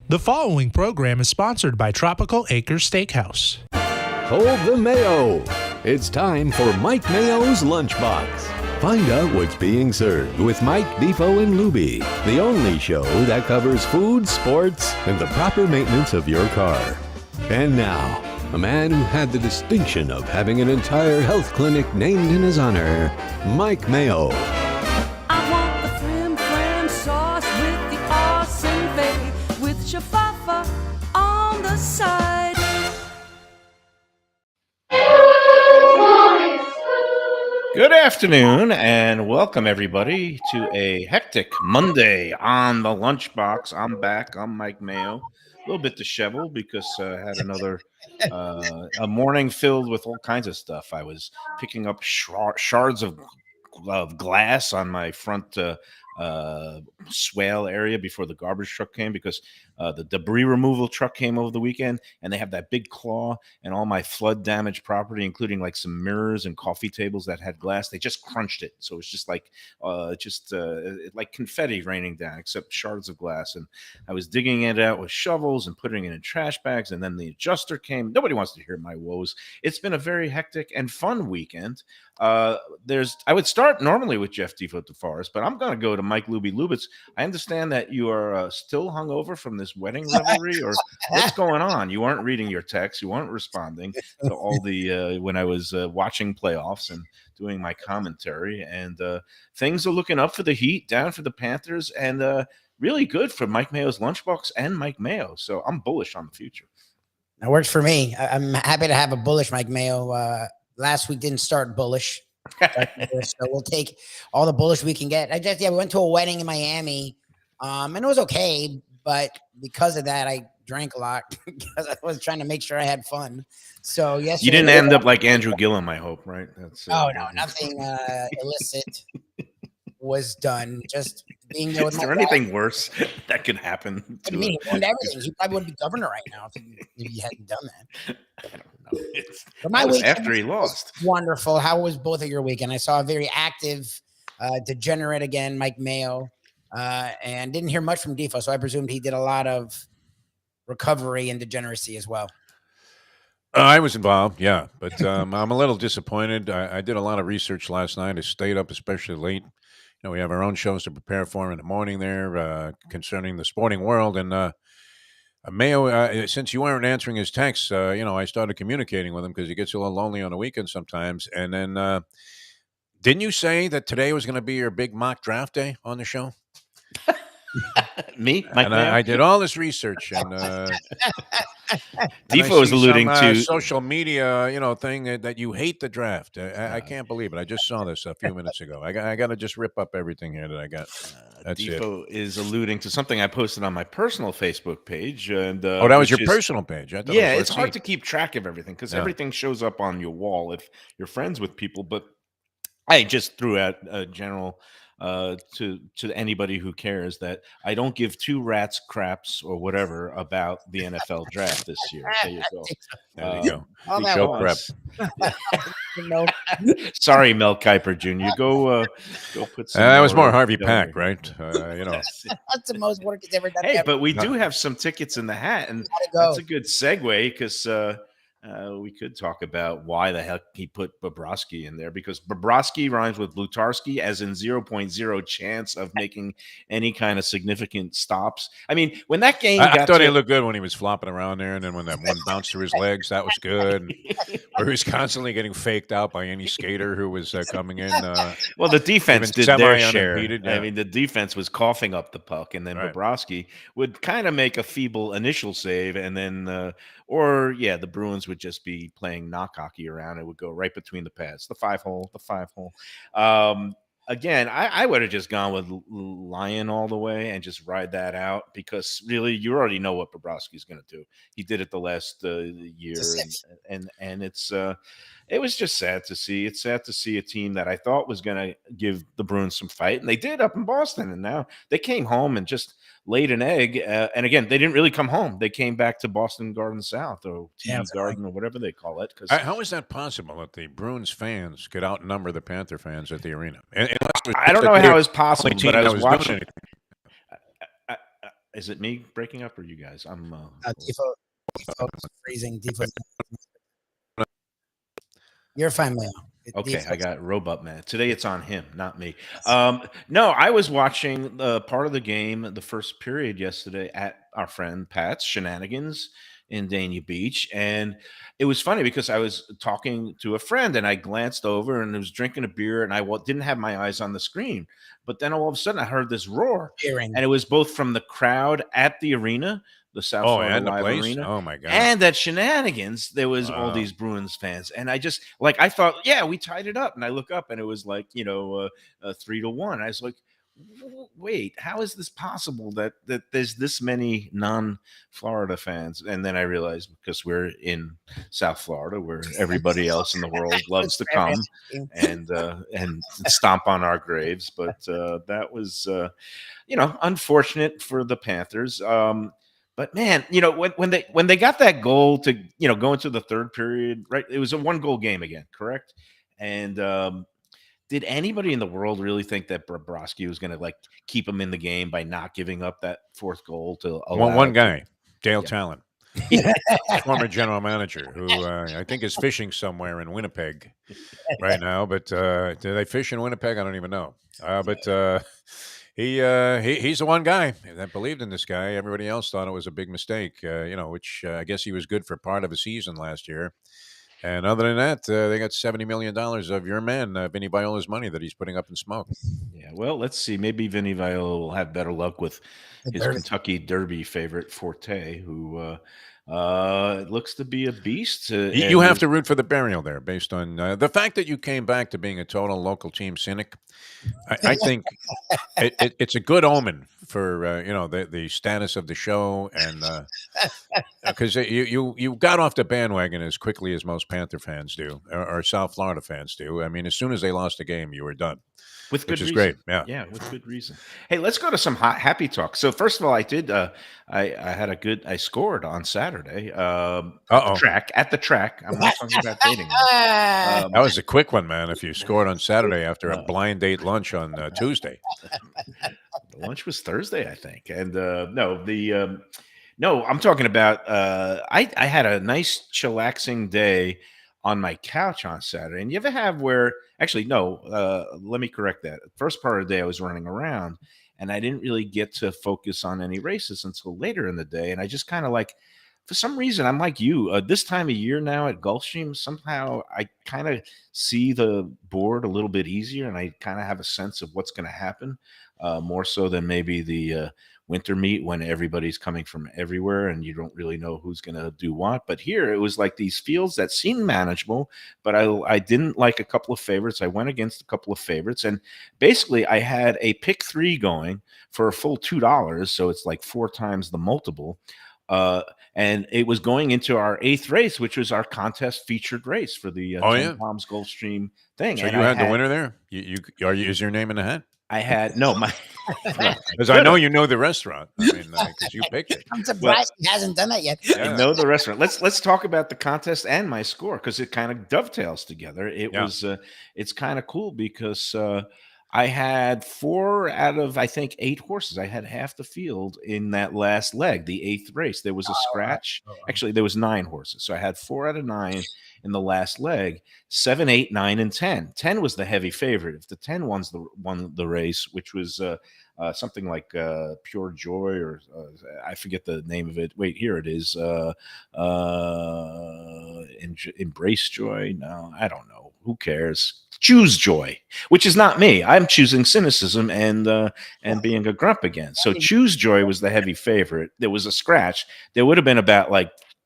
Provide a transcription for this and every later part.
The following program is sponsored by Tropical Acres Steakhouse. Hold the Mayo. It's time for Mike Mayo's Lunchbox. Find out what's being served with Mike, Defo and Lubie, the only show that covers food, sports, and the proper maintenance of your car. And now, a man who had the distinction of having an entire health clinic named in his honor, Mike Mayo. I want the flim flam sauce with the awesome bay with shafafa on the side. Good afternoon and welcome everybody to a hectic Monday on the Lunchbox. I'm back. I'm Mike Mayo. A little bit disheveled because I had another a morning filled with all kinds of stuff. I was picking up shards of glass on my front swale area before the garbage truck came because the debris removal truck came over the weekend, and they have that big claw, and all my flood damaged property, including like some mirrors and coffee tables that had glass, they just crunched it. So it's just like like confetti raining down, except shards of glass. And I was digging it out with shovels and putting it in trash bags, and then the adjuster came. Nobody wants to hear my woes. It's been a very hectic and fun weekend. I would start normally with Jeff Defo DeForest, but I'm going to go to Mike Lubie Lubitz. I understand that you are still hungover from this wedding revelry, or what's going on? You weren't reading your texts. You weren't responding to all the when I was watching playoffs and doing my commentary. And things are looking up for the Heat, down for the Panthers, and really good for Mike Mayo's Lunchbox and Mike Mayo. So I'm bullish on the future. That works for me. I'm happy to have a bullish Mike Mayo. Last week didn't start bullish. So we'll take all the bullish we can get. We went to a wedding in Miami, and it was okay, but because of that, I drank a lot because I was trying to make sure I had fun. So yes, you didn't end up like Andrew Gillum, I hope, right? That's no, nothing illicit was done. Just being there with Is there anything worse that could happen? What do you mean? He won everything. He probably wouldn't be governor right now if he hadn't done that. I don't know. But my weekend after he lost. Wonderful. How was both of your weekend? I saw a very active, degenerate again, Mike Mayo, and didn't hear much from Defo, so I presumed he did a lot of recovery and degeneracy as well. I was involved, yeah, but I'm a little disappointed. I did a lot of research last night. I stayed up especially late. You know, we have our own shows to prepare for in the morning there concerning the sporting world. And Mayo, since you weren't answering his texts, I started communicating with him because he gets a little lonely on the weekend sometimes. And then didn't you say that today was going to be your big mock draft day on the show? Me? Mike Mayo? I did all this research, and Defo is alluding to social media, thing that you hate the draft. I can't believe it. I just saw this a few minutes ago. I got to just rip up everything here that I got. That's Defo is alluding to something I posted on my personal Facebook page. And that was your personal page. Yeah, it's hard to keep track of everything because everything shows up on your wall if you're friends with people. But I just threw out a general to anybody who cares that I don't give two rats craps or whatever about the NFL draft this year. There you go. There you go. Show prep. Sorry, Mel Kiper Jr. Go put some. That was more Harvey Pack, right? That's the most work he's ever done. Hey, but we do have some tickets in the hat, and that's a good segue because we could talk about why the heck he put Bobrovsky in there, because Bobrovsky rhymes with Lutarski, as in 0.0 chance of making any kind of significant stops. I mean, when that game I thought he looked good when he was flopping around there, and then when that one bounced through his legs, that was good. Or he was constantly getting faked out by any skater who was coming in. Well, the defense did their share. Yeah. I mean, the defense was coughing up the puck, and then Bobrovsky would kind of make a feeble initial save, and then the Bruins would just be playing knock hockey around. It would go right between the pads, the five hole. Again, I would have just gone with Lyon all the way and just ride that out, because really you already know what Bobrovsky's going to do. He did it the last year, and it was just sad to see. It's sad to see a team that I thought was going to give the Bruins some fight, and they did up in Boston, and now they came home and just laid an egg. And again, they didn't really come home. They came back to Boston Garden South, or TD Garden, or whatever they call it. How is that possible that the Bruins fans could outnumber the Panther fans at the arena? I don't know how it's possible, but I was watching. Is it me breaking up or you guys? I'm Defoe's freezing. Defoe's. You're fine, Mayo. okay. I Defoe's. got Robot Man. Today it's on him, not me. No, I was watching part of the game, the first period yesterday at our friend Pat's Shenanigans in Dania Beach. And it was funny because I was talking to a friend and I glanced over and I was drinking a beer and I didn't have my eyes on the screen. But then all of a sudden I heard this roar. Cheering. And it was both from the crowd at the arena, the South Florida and the Live place. Arena. Oh my god! And at Shenanigans, there was all Wow. these Bruins fans, and I just I thought, yeah, we tied it up, and I look up, and it was like 3-1. I was like, wait, how is this possible that there's this many non-Florida fans? And then I realized because we're in South Florida, where everybody else in the world loves to come and stomp on our graves. But that was unfortunate for the Panthers. But man, when they got that goal to go into the third period, right? It was a 1-goal game again, correct? And did anybody in the world really think that Bobrovsky was going to keep him in the game by not giving up that fourth goal to allow One guy, Dale Yeah. Talon, former general manager, who I think is fishing somewhere in Winnipeg right now. But do they fish in Winnipeg? I don't even know. But he's the one guy that believed in this guy. Everybody else thought it was a big mistake. Which I guess he was good for part of a season last year. And other than that, they got $70 million of your man, Vinny Viola's money that he's putting up in smoke. Yeah, well, let's see. Maybe Vinny Viola will have better luck with his Kentucky Derby favorite Forte, who looks to be a beast. You have to root for the burial there, based on the fact that you came back to being a total local team cynic. I think it's a good omen for the status of the show, and because you got off the bandwagon as quickly as most Panther fans do, or South Florida fans do. I mean, as soon as they lost a game, you were done. With good which is reason. great. Yeah, with good reason. Hey, let's go to some happy talk. So first of all, I did. I scored on Saturday. At the track. I'm not talking about dating. That was a quick one, man. If you scored on Saturday after a blind date lunch on Tuesday, the lunch was Thursday, I think. And no, I'm talking about. I had a nice chillaxing day on my couch on Saturday. And you ever have where actually, no, let me correct that. First part of the day I was running around and I didn't really get to focus on any races until later in the day. And I just kind of for some reason, I'm like you, this time of year now at Gulfstream, somehow I kind of see the board a little bit easier and I kind of have a sense of what's going to happen, more so than maybe the winter meet when everybody's coming from everywhere and you don't really know who's going to do what. But here it was like these fields that seemed manageable, but I didn't like a couple of favorites. I went against a couple of favorites, and basically I had a pick 3 going for a full $2, so it's like 4 times the multiple. And it was going into our 8th race, which was our contest featured race for the Palms Gulfstream thing. So and you had the winner there. Is your name in the hat? I had no, because I know you know the restaurant. I mean, because you picked it. I'm surprised he hasn't done that yet. I know the restaurant. Let's talk about the contest and my score because it kind of dovetails together. It's kind of cool because I had 4 out of I think 8 horses. I had half the field in that last leg, the 8th race. There was a scratch. Actually, there was 9 horses, so I had 4 out of 9 in the last leg. 7, 8, 9, and 10. 10 was the heavy favorite. If the 10 won the race, which was something like Pure Joy, or I forget the name of it. Wait, here it is. Embrace Joy. No, I don't know. Who cares? Choose joy, which is not me. I'm choosing cynicism and being a grump again. So Choose Joy was the heavy favorite. There was a scratch. There would have been about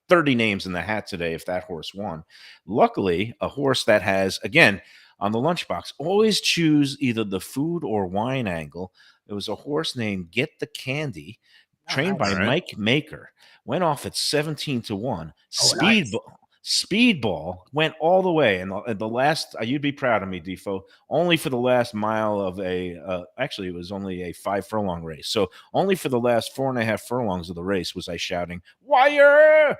30 names in the hat today if that horse won. Luckily, a horse that has, again, on the Lunchbox, always choose either the food or wine angle. There was a horse named Get the Candy, trained by Mike Maker. Went off at 17-1. Speedball went all the way, and the last, you'd be proud of me, Defo, only for the last mile of actually it was only a 5 furlong race. So only for the last 4.5 furlongs of the race was I shouting, "Wire!"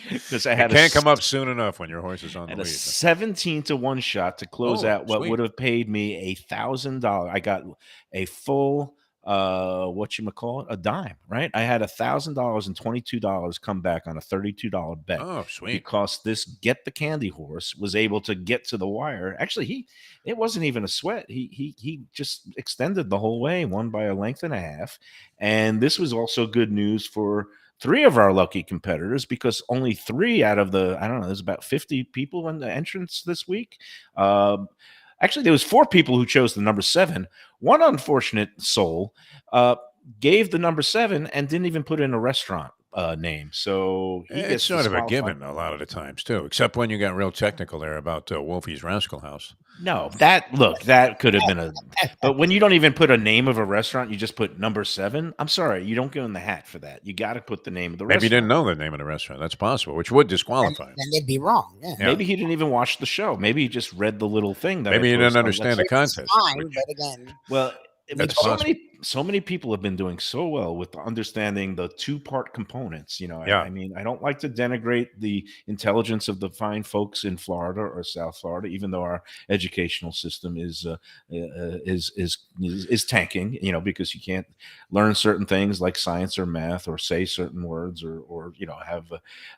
Because I can't come up soon enough when your horse is on the lead. A 17-1 shot to close out what would have paid me $1,000. I got a full whatchamacallit, a dime, right? I had $1,000 and $22 come back on a $32 bet Oh, sweet. because this Get the Candy horse was able to get to the wire. Actually, it wasn't even a sweat. He just extended the whole way, won by a length and a half. And this was also good news for three of our lucky competitors because only three out of the, I don't know, there's about 50 people in the entrance this week. Actually, there was four people who chose the number 7. One unfortunate soul gave the number 7 and didn't even put in a restaurant name. So he It's gets sort of a disqualified. given a lot of the times too, except when you got real technical there about Wolfie's Rascal House. No, that could have been a. But when you don't even put a name of a restaurant, you just put number 7. I'm sorry, you don't go in the hat for that. You got to put the name of the Maybe restaurant. you didn't know the name of the restaurant. That's possible, which would disqualify him. Then they'd be wrong. Yeah. Yeah. Maybe he didn't even watch the show. Maybe he just read the little thing that. Maybe I he didn't posted on understand the website. contest. Fine, which- but again, Well, I mean, That's so possible. many people have been doing so well with understanding the two-part components. You know, Yeah. I mean, I don't like to denigrate the intelligence of the fine folks in Florida or South Florida, even though our educational system is tanking. You know, because you can't learn certain things like science or math or say certain words or you know have.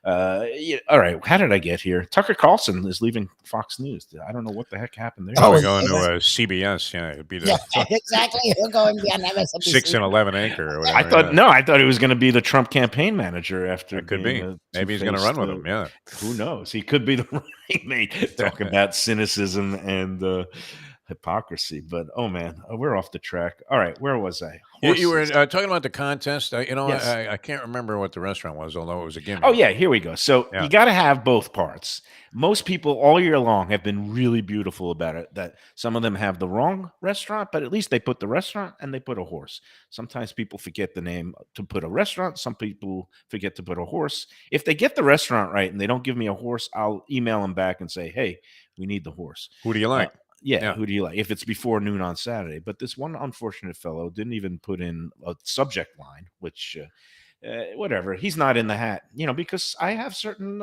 Yeah, all right, how did I get here? Tucker Carlson is leaving Fox News. I don't know what the heck happened there. Probably Oh, going to yeah. CBS. Yeah, it'd be the yeah, exactly. He'll go and be on MSNBC. 6 and 11 anchor or whatever. I thought yeah. no, I thought he was going to be the Trump campaign manager after. It could being be. a Maybe he's going to run with two-faced, him. Yeah. Who knows? He could be the running mate. Talk about cynicism and hypocrisy. But oh man, we're off the track. All right, where was I? You were Horses. talking about the contest. Yes. I can't remember what the restaurant was, although it was a gimmick. Oh yeah, here we go. So Yeah. you got to have both parts. Most people all year long have been really beautiful about it. That some of them have the wrong restaurant, but at least they put the restaurant and they put a horse. Sometimes people forget the name to put a restaurant. Some people forget to put a horse. If they get the restaurant right and they don't give me a horse, I'll email them back and say, "Hey, we need the horse." Who do you like? Yeah, who do you like? If it's before noon on Saturday. But this one unfortunate fellow didn't even put in a subject line, which whatever. He's not in the hat, you know, because I have certain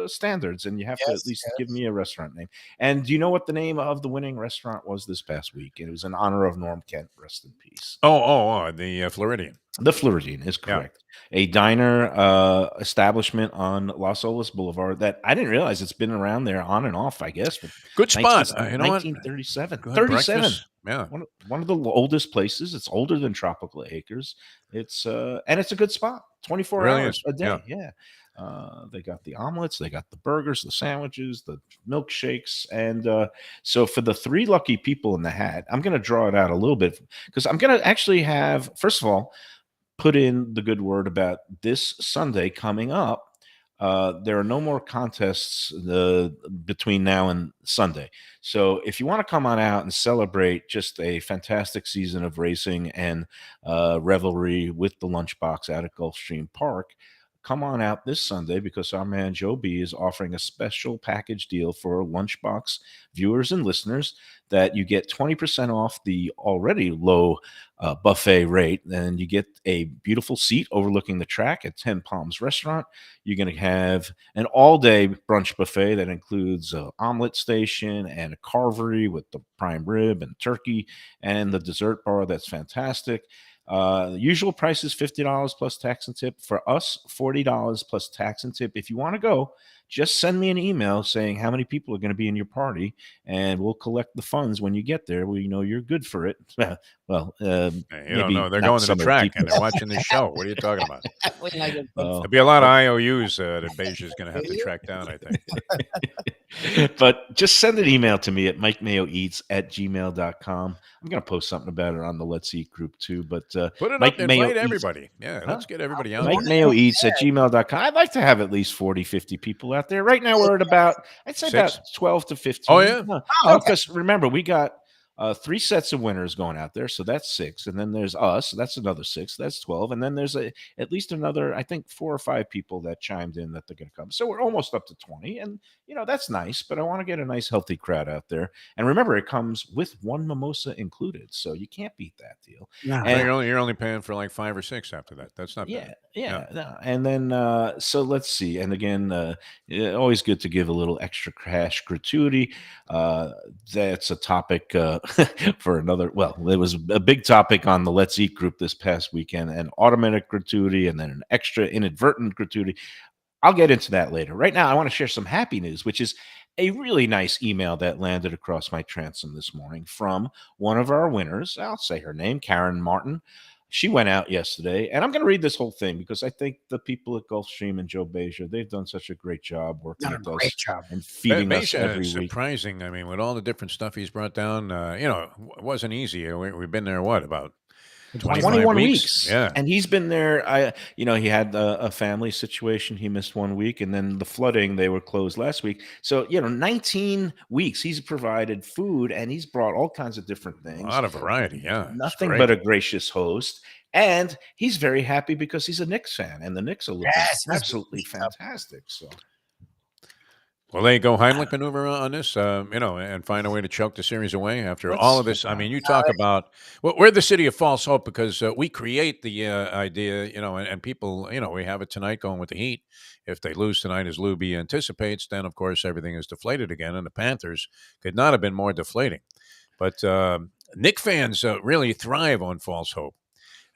standards, and you have to Yes, at least yes. give me a restaurant name. And do you know what the name of the winning restaurant was this past week? It was in honor of Norm Kent. Rest in peace. The Floridian. The Floridian is Yeah. correct. A diner establishment on Los Olas Boulevard that I didn't realize it's been around there on and off, I guess. For Good spot. 19 You know what? 1937. Good 37. breakfast. Yeah. One of the oldest places. It's older than Tropical Acres. It's and it's a good spot. 24 Really hours is. a day. Yeah. Yeah. They got the omelets, they got the burgers, the sandwiches, the milkshakes, and so for the 3 lucky people in the hat, I'm going to draw it out a little bit because I'm going to actually have, first of all, put in the good word about this Sunday coming up. There are no more contests between now and Sunday. So if you want to come on out and celebrate just a fantastic season of racing and revelry with the Lunchbox out at Gulfstream Park, come on out this Sunday because our man Joe B is offering a special package deal for Lunchbox viewers and listeners that you get 20% off the already low buffet rate. And you get a beautiful seat overlooking the track at 10 Palms Restaurant. You're going to have an all-day brunch buffet that includes an omelet station and a carvery with the prime rib and turkey and the dessert bar that's fantastic. The usual price is $50 plus tax and tip. For us, $40 plus tax and tip. If you want to go, just send me an email saying how many people are going to be in your party, and we'll collect the funds when you get there. We know you're good for it. Well, You don't maybe know. They're not going to the some of the track people. and they're watching this show. What are you talking about? Wouldn't like it. Oh. There'll be a lot of IOUs that Beige is going to have to track down, I think. But just send an email to me at mikemayoeats@gmail.com. I'm going to post something about it on the Let's Eat group too. But Put it Mike up and Mayo invite Eats- everybody. Yeah, let's get everybody out Mike there. Mayo Eats at gmail.com. I'd like to have at least 40, 50 people out there. Right now, we're at about, I'd say 6? about 12 to 15. Oh, yeah? No, okay. because remember, we got 3 sets of winners going out there. So that's 6. And then there's us. So that's another 6. That's 12. And then there's at least another, I think, 4 or 5 people that chimed in that they're going to come. So we're almost up to 20. And, you know, that's nice. But I want to get a nice, healthy crowd out there. And remember, it comes with 1 mimosa included. So you can't beat that deal. No. So And- you're only paying for like 5 or 6 after that. That's not bad. Yeah. No. And then, so let's see. And again, always good to give a little extra cash gratuity. That's a topic for another. Well, it was a big topic on the Let's Eat group this past weekend, an automatic gratuity and then an extra inadvertent gratuity. I'll get into that later. Right now, I want to share some happy news, which is a really nice email that landed across my transom this morning from one of our winners. I'll say her name, Karen Martin. She went out yesterday, and I'm going to read this whole thing because I think the people at Gulfstream and Joe Beja, they've done such a great job working Done a with great us job. and feeding us Beja every is week. surprising. I mean, with all the different stuff he's brought down, it wasn't easy. We've been there, what, about 25 21 weeks? weeks. Yeah. And he's been there. He had a family situation. He missed 1 week, and then the flooding, they were closed last week. So, 19 weeks. He's provided food, and he's brought all kinds of different A things. lot of variety, yeah. It's Nothing great. but a gracious host. And he's very happy because he's a Knicks fan, and the Knicks are looking Yes, let's absolutely beat up. fantastic. So, Will they go Heimlich maneuver on this, and find a way to choke the series away after all of this? I mean, you talk about we're the city of false hope because we create the idea, and people, we have it tonight going with the Heat. If they lose tonight, as Lubie anticipates, then of course everything is deflated again, and the Panthers could not have been more deflating. But Knick fans really thrive on false hope.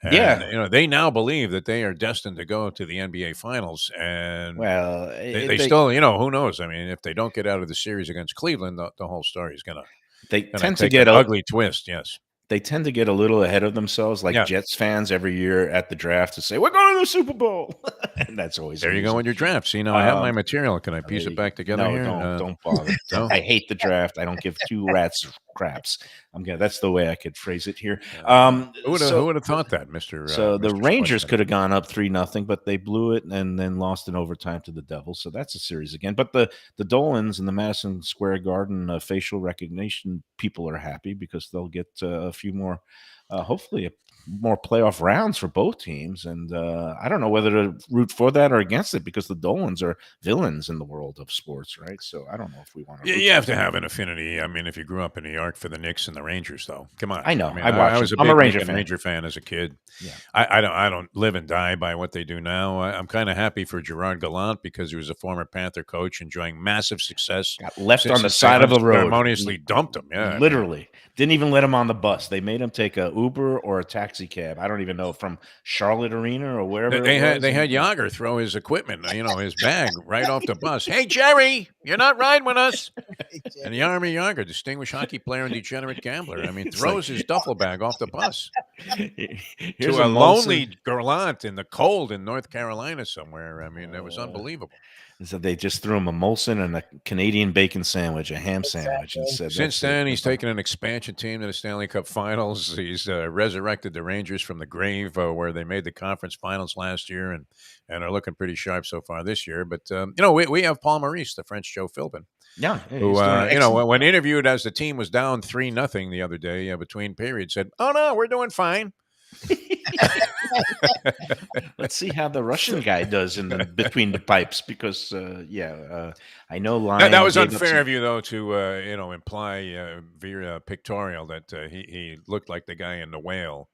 And, yeah. they now believe that they are destined to go to the NBA Finals, and Well, they still, who knows? I mean, if they don't get out of the series against Cleveland, the whole story is gonna tend to take get an ugly twist. Yes. they tend to get a little ahead of themselves, like Yeah. Jets fans every year at the draft to say, we're going to the Super Bowl. And that's always There you go amusing. with your draft. See, now I have my Um, material. Can I piece it back together No, here? don't bother. No? I hate the draft. I don't give two rats craps. That's the way I could phrase it here. Who would have thought that, Mister? So the Mr. Rangers Sportsman? could have gone up 3-0, but they blew it and then lost in overtime to the Devils. So that's a series again. But the Dolans and the Madison Square Garden facial recognition people are happy because they'll get a few more, hopefully, more playoff rounds for both teams. And I don't know whether to root for that or against it because the Dolans are villains in the world of sports, right? So I don't know if we want to. You have to have an affinity. I mean, if you grew up in New York, for the Knicks and the Rangers, though, come on. I know. mean, I watch was a them. I'm big a Ranger Knick and fan. Ranger fan as a kid. Yeah. I don't live and die by what they do now. I'm kind of happy for Gerard Gallant because he was a former Panther coach, enjoying massive success. Got left since on the St. side of Louis the road. Ceremoniously dumped him. Yeah, Literally. Didn't even let him on the bus. They made him take a Uber or a taxi cab. I don't even know, from Charlotte Arena or wherever They it was. had Yager throw his equipment, his bag right off the bus. Hey, Jerry, you're not riding with us. And Yarmy Yager, distinguished hockey player and degenerate gambler, throws his duffel bag off the bus Here's to a Molson. lonely Gallant in the cold in North Carolina somewhere. It was unbelievable. So they just threw him a Molson and a Canadian bacon sandwich, a ham sandwich, and said, Since "That's it." then, he's taken an expansion team to the Stanley Cup Finals. He's resurrected the Rangers from the grave, where they made the conference finals last year, and are looking pretty sharp so far this year. But we have Paul Maurice, the French Joe Philbin, Yeah, who when interviewed as the team was down 3-0 the other day between periods, said, "Oh no, we're doing fine." Let's see how the Russian guy does in the between the pipes, because I know Lion That was gave up unfair some- of you, though, to imply via pictorial that he looked like the guy in The Whale.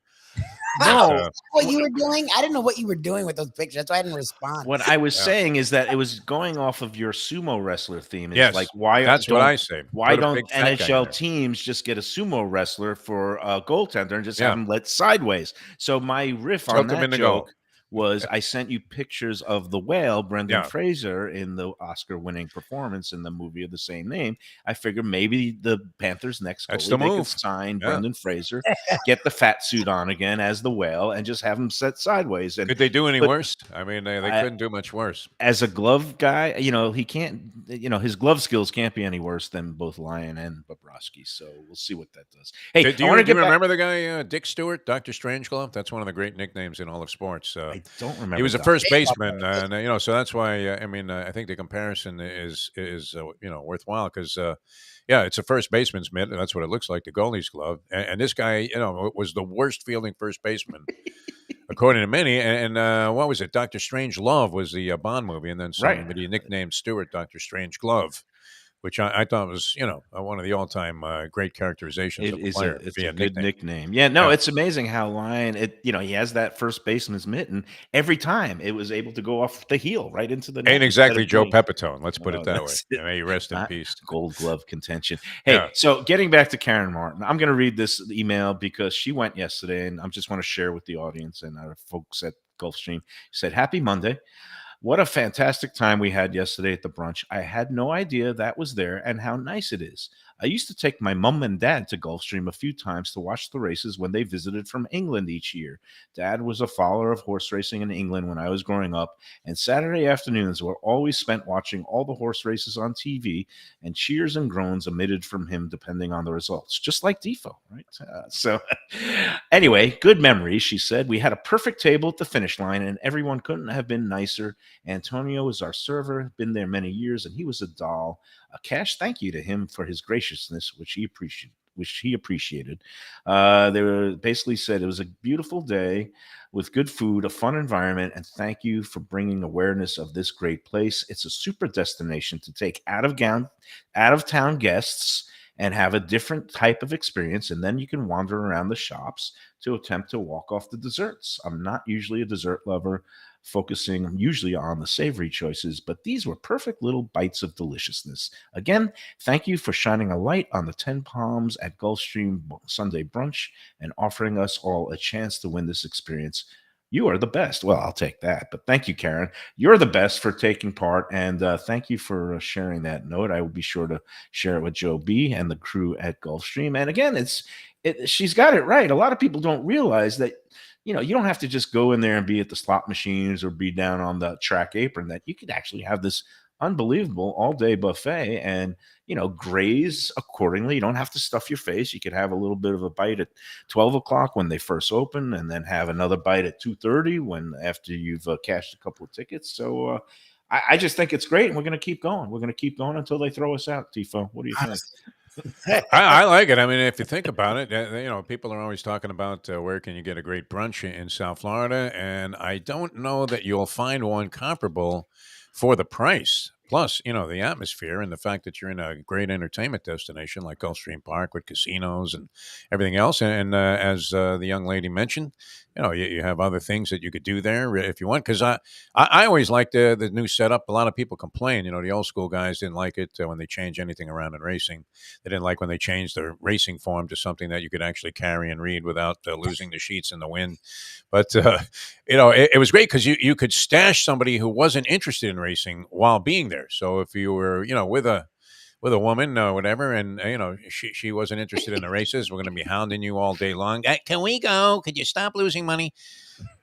No, Uh, what you were doing? I didn't know what you were doing with those pictures. That's why I didn't respond. What I was saying is that it was going off of your sumo wrestler theme. It's Yes, like, why? that's what don't- I say. Why Put a don't big fat guy in NHL there. teams just get a sumo wrestler for a goaltender and just Yeah. have him let sideways? So my riff Tilt on him that in the goal. joke was, I sent you pictures of the Whale, Brendan Yeah. Fraser, in the Oscar-winning performance in the movie of the same name. I figured maybe the Panthers' next That's goalie, the they could move. sign Yeah. Brendan Fraser, get the fat suit on again as the Whale, and just have him set sideways. And Could they do any but- worse? They couldn't do much worse. as a glove guy, he can't, his glove skills can't be any worse than both Lyon and Bobrovsky. So we'll see what that does. Hey, Do I you, want to do you get back. remember the guy, Dick Stewart, Dr. Strangeglove? That's one of the great nicknames in all of sports. I don't remember. He was a that. first baseman, so that's why. I think the comparison is worthwhile because, it's a first baseman's mitt, and that's what it looks like, the goalie's glove. And this guy, was the worst fielding first baseman, according to many. And what was it? Dr. Strange Love was the Bond movie, and then somebody nicknamed Stewart Dr. Strange Glove. which I thought was, one of the all-time great characterizations It of a is player it's a via good nickname. nickname. Yeah, no, Yeah. it's amazing how he has that first baseman's mitten. Every time it was able to go off the heel right into the net Ain't instead exactly of Joe being Pepitone. Let's put it oh, that way. that's it. May he rest in Not peace. gold glove contention. Yeah. Hey, so getting back to Karen Martin, I'm going to read this email because she went yesterday, and I just want to share with the audience and our folks at Gulfstream. She said, "Happy Monday. What a fantastic time we had yesterday at the brunch. I had no idea that was there and how nice it is. I used to take my mom and dad to Gulfstream a few times to watch the races when they visited from England each year. Dad was a follower of horse racing in England when I was growing up, and Saturday afternoons were always spent watching all the horse races on TV, and cheers and groans emitted from him depending on the results, just like Defo, right? Anyway, good memories, she said. We had a perfect table at the finish line, and everyone couldn't have been nicer. Antonio was our server, been there many years, and he was a doll. A cash thank you to him for his graciousness, which he appreciated. They were basically said it was a beautiful day with good food, a fun environment, and thank you for bringing awareness of this great place. It's a super destination to take out of town guests and have a different type of experience, and then you can wander around the shops to attempt to walk off the desserts. I'm not usually a dessert lover, focusing usually on the savory choices, but these were perfect little bites of deliciousness. Again, thank you for shining a light on the 10 Palms at Gulfstream Sunday Brunch and offering us all a chance to win this experience. You are the best." Well, I'll take that. But thank you, Karen. You're the best for taking part. And thank you for sharing that note. I will be sure to share it with Joe B and the crew at Gulfstream. And again, she's got it right. A lot of people don't realize that, you don't have to just go in there and be at the slot machines or be down on the track apron, that you could actually have this unbelievable all-day buffet and, graze accordingly. You don't have to stuff your face. You could have a little bit of a bite at 12 o'clock when they first open, and then have another bite at 2:30 after you've cashed a couple of tickets. So I just think it's great, and we're going to keep going. We're going to keep going until they throw us out, Tifo. What do you think? I like it. I mean, if you think about it, people are always talking about where can you get a great brunch in South Florida, and I don't know that you'll find one comparable for the price. Plus, the atmosphere and the fact that you're in a great entertainment destination like Gulfstream Park with casinos and everything else. And as the young lady mentioned, you have other things that you could do there if you want. Because I always like the new setup. A lot of people complain, the old school guys didn't like it when they change anything around in racing. They didn't like when they changed the racing form to something that you could actually carry and read without losing the sheets in the wind. But, it was great because you could stash somebody who wasn't interested in racing while being there. So if you were, with a woman or whatever, and she wasn't interested in the races, we're going to be hounding you all day long. Can we go? Could you stop losing money?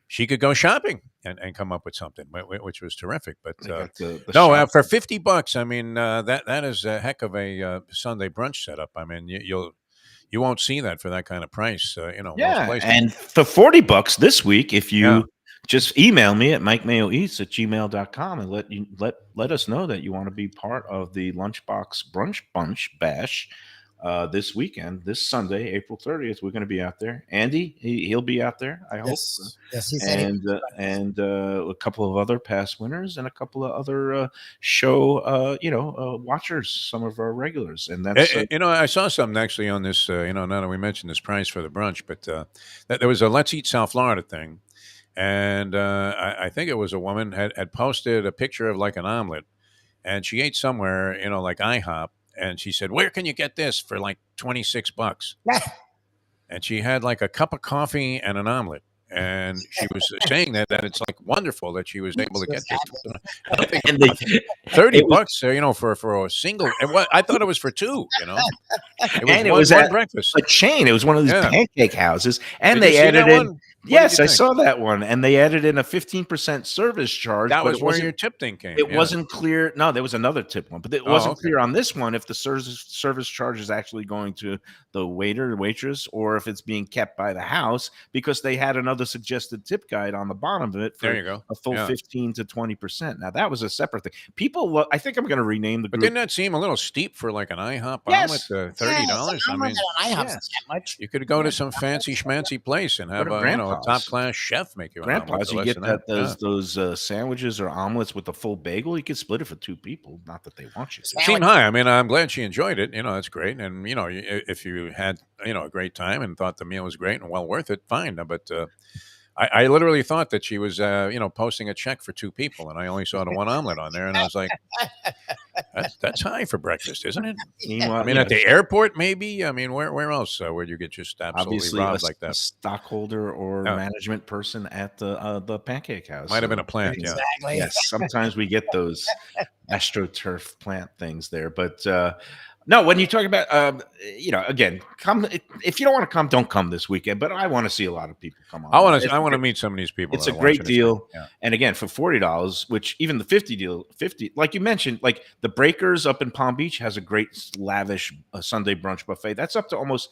She could go shopping and come up with something, which was terrific. But for $50, I mean, that is a heck of a Sunday brunch setup. I mean, you won't see that for that kind of price. Most places. And for $40 this week, if you just email me at mikemayoeats@gmail.com and let us know that you want to be part of the Lunchbox Brunch Bunch Bash this weekend, this Sunday, April 30th. We're going to be out there. Andy, he'll be out there, I hope. Yes, he said and a couple of other past winners and a couple of other show, watchers, some of our regulars. And that's I saw something actually on this. Now that we mentioned this price for the brunch, but there was a Let's Eat South Florida thing. And I think it was a woman had posted a picture of like an omelet, and she ate somewhere, like IHOP, and she said, "Where can you get this for like $26?" And she had like a cup of coffee and an omelet, and she was saying that it's like wonderful that she was able to get this. I don't think $30, for a single. I thought it was for two. It was one breakfast. A chain. It was one of these pancake houses, and Did they you see added that in. one? Yes, I saw that one, and they added in a 15% service charge. That was where your tip thing came. It wasn't clear. No, there was another tip one, but it wasn't clear on this one if the service charge is actually going to the waiter or waitress, or if it's being kept by the house, because they had another suggested tip guide on the bottom of it for a full 15 to 20%. Now that was a separate thing. People, I think I'm going to rename the group. But didn't that seem a little steep for like an IHOP omelet? $30. I mean, that much. you could go to some fancy schmancy place and have $4. top-class chef make you an omelet Grandpa's, for you less get than that that. those sandwiches or omelets with a full bagel. You could split it for 2 people. Not that they want you to. Seemed high. I mean, I'm glad she enjoyed it. That's great. And if you had a great time and thought the meal was great and well worth it, fine. But I literally thought that she was posting a check for 2 people, and I only saw the one omelet on there, and I was like, that's high for breakfast, isn't it? Meanwhile, I mean, at the airport, maybe. I mean, where else would you get just absolutely obviously robbed like a that? stockholder or Yeah. management person at the Pancake House. Might have been So a plant, yeah. Exactly. yes, sometimes we get those astroturf plant things there, but no, when you talk about again, come if you don't want to come, don't come this weekend. But I want to see a lot of people come on. I want It's to a meet some of these people. It's that a are great watching this thing. deal. Yeah. And again, for $40, which even the 50, like you mentioned, like the Breakers up in Palm Beach has a great lavish Sunday brunch buffet. That's up to almost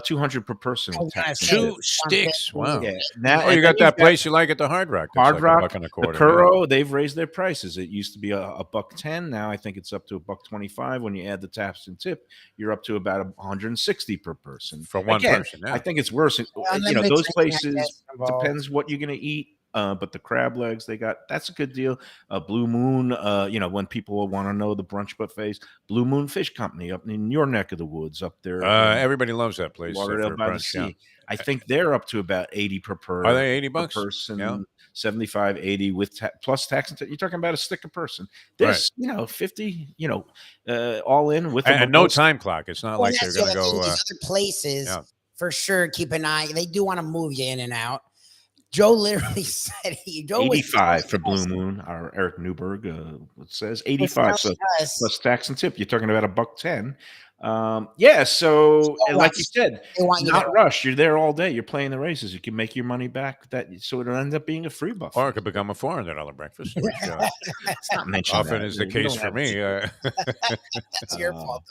200 per person. With tax and 2 tip. sticks. Wow. Yeah. Now, Oh, you got that place you like at the Hard Rock. That's Hard like Rock, $1.25. the Curro, they've raised their prices. It used to be a $1.10. Now I think it's up to $1.25. When you add the tax and tip, you're up to about 160 per person For one Again, person. Yeah. I think it's worse. Unlimited Those drinking, I places guess, involved. depends what you're gonna eat. But the crab legs they got, that's a good deal. Blue Moon, when people want to know the brunch buffets, Blue Moon Fish Company up in your neck of the woods up there. Everybody loves that place Lauderdale for by the brunch. Yeah. Sea. I think they're up to about 80 Are they 80 per bucks? person, Yeah. 75, 80 with plus tax. You're talking about a stick a person. This, 50, all in with And no time clock. It's not Well, like they're that's the going to other thing. go. These other places, yeah. for sure, keep an eye. They do want to move you in and out. Joe literally said Joe 85 was for Blue Moon. Our Eric Newberg it says 85. So plus tax and tip, you're talking about $1.10. So and like you said, They want you not to rush. You're there all day. You're playing the races. You can make your money back. So it'll end up being a free buffet. Or it could become a $400 breakfast, which It's not mentioned often that. is the We case don't for have me. That's your fault.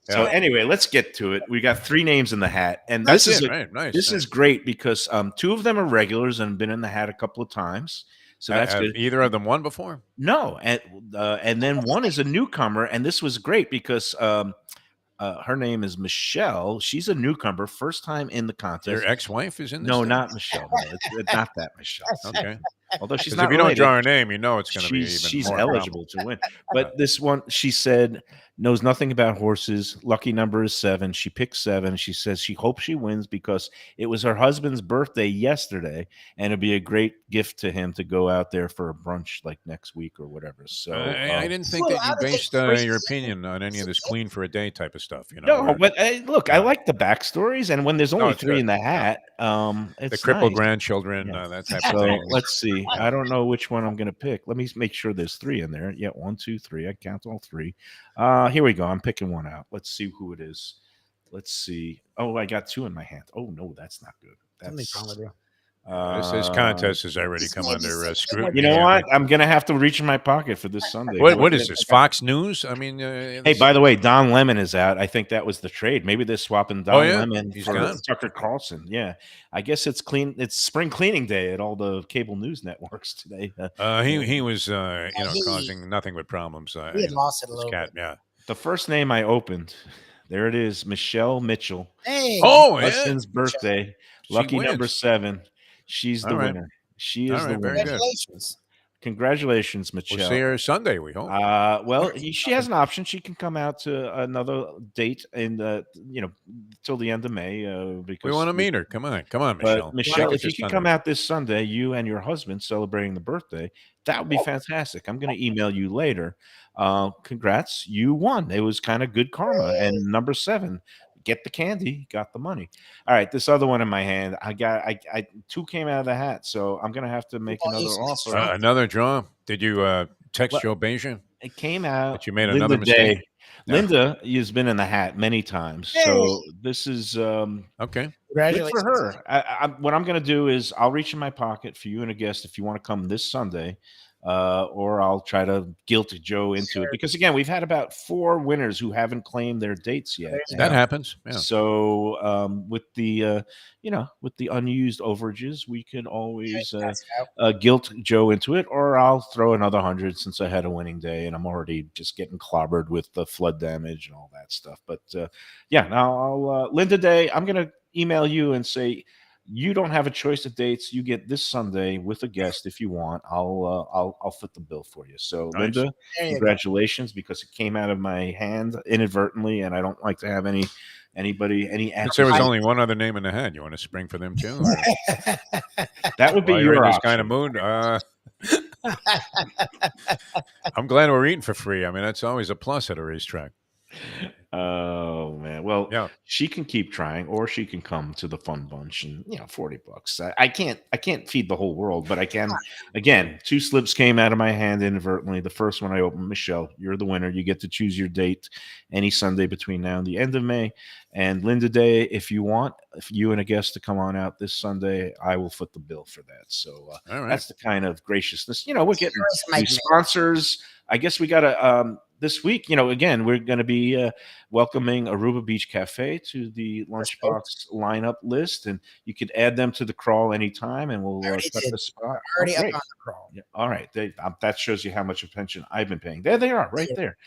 So Yeah. anyway, let's get to it. We got 3 names in the hat, and That's this is it, right? Nice. This is great because 2 of them are regulars and been in the hat a couple of times. So that's Have good. either of them won before? No, and then one is a newcomer, and this was great because her name is Michelle. She's a newcomer, first time in the contest. Your ex-wife is in this? No, thing? not Michelle. No, it's not that Michelle. Okay. Although she's 'Cause not if you don't related, draw her name, you know it's going to be even she's more eligible to win. But this one, she said, knows nothing about horses. Lucky number is 7. She picked 7. She says she hopes she wins because it was her husband's birthday yesterday, and it'd be a great gift to him to go out there for a brunch like next week or whatever. So I didn't think Well, that how you did they based phrase your it? opinion on any of this clean for a day type of stuff. no, where- but look, I like the backstories, and when there's only it's 3 good. in the hat, the it's crippled nice. grandchildren, Yeah. that type of So thing. let's see. I don't know which one I'm going to pick. Let me make sure there's 3 in there. Yeah, 1, 2, 3. I count all 3. Here we go. I'm picking one out. Let's see who it is. Let's see. Oh, I got 2 in my hand. Oh no, that's not good. Something's wrong with you. This contest has already this come may be under something scrutiny. You know here. what? I'm going to have to reach in my pocket for this Sunday. What is this? Fox News? I mean, Hey, by the way, Don Lemon is out. I think that was the trade. Maybe they're swapping Don yeah? Lemon He's for gone? Tucker Carlson. Yeah, I guess it's clean. It's spring cleaning day at all the cable news networks today. he was he- causing nothing but problems. We had lost it a this little cat, bit. yeah. The first name I opened, there it is, Michelle Mitchell. Hey, Oh, yeah. Husband's birthday, She lucky number wins. 7. She's the All right. winner. She All is the right, very winner. good. congratulations. Congratulations, We'll Michelle. see her Sunday, we hope. Well, she has an option. She can come out to another date in till the end of May. Because We want to meet her. Come on, But Michelle. Michelle, Make it if you this can Sunday. come out this Sunday, you and your husband celebrating the birthday, that would be fantastic. I'm going to email you later. Congrats, you won. It was kind of good karma. And number 7, get the candy, got the money. All right, this other one in my hand, I 2 came out of the hat, so I'm going to have to make Well, another you should- offer. Another draw. Did you text What? Joe Beja? It came out. But you made Linda another mistake. Day. Yeah. Linda has been in the hat many times, so this is Okay. good Congratulations. for her. What I'm going to do is I'll reach in my pocket for you and a guest if you want to come this Sunday, or I'll try to guilt Joe into it because again, we've had about 4 winners who haven't claimed their dates yet. That happens. Yeah. So with the with the unused overages, we can always guilt Joe into it, or I'll throw another 100 since I had a winning day and I'm already just getting clobbered with the flood damage and all that stuff. But now I'll Linda Day, I'm gonna email you and say, you don't have a choice of dates. You get this Sunday with a guest if you want. I'll foot the bill for you. So Nice. Linda, There you go. congratulations, because it came out of my hand inadvertently, and I don't like to have anybody any Since there was accusation. only one other name in the hat, you want to spring for them too? Or That would be while you're in your this option. kind of mood, I'm glad we're eating for free. I mean, that's always a plus at a racetrack. Oh man. Well, Yeah. she can keep trying, or she can come to the fun bunch and $40. I can't feed the whole world, but I can. Again, 2 slips came out of my hand inadvertently. The first one I opened, Michelle, you're the winner. You get to choose your date any Sunday between now and the end of May. And Linda Day, if you want, if you and a guest to come on out this Sunday, I will foot the bill for that. So All right. that's the kind of graciousness. We're getting Cheers, Mike these Mayo. sponsors. I guess we got to this week, again, we're going to be welcoming Aruba Beach Cafe to the Lunchbox lineup list, and you could add them to the crawl anytime, and we'll Already set did. the spot. Already Oh, up great. on the crawl. Yeah, all right. That shows you how much attention I've been paying. There they are, right there.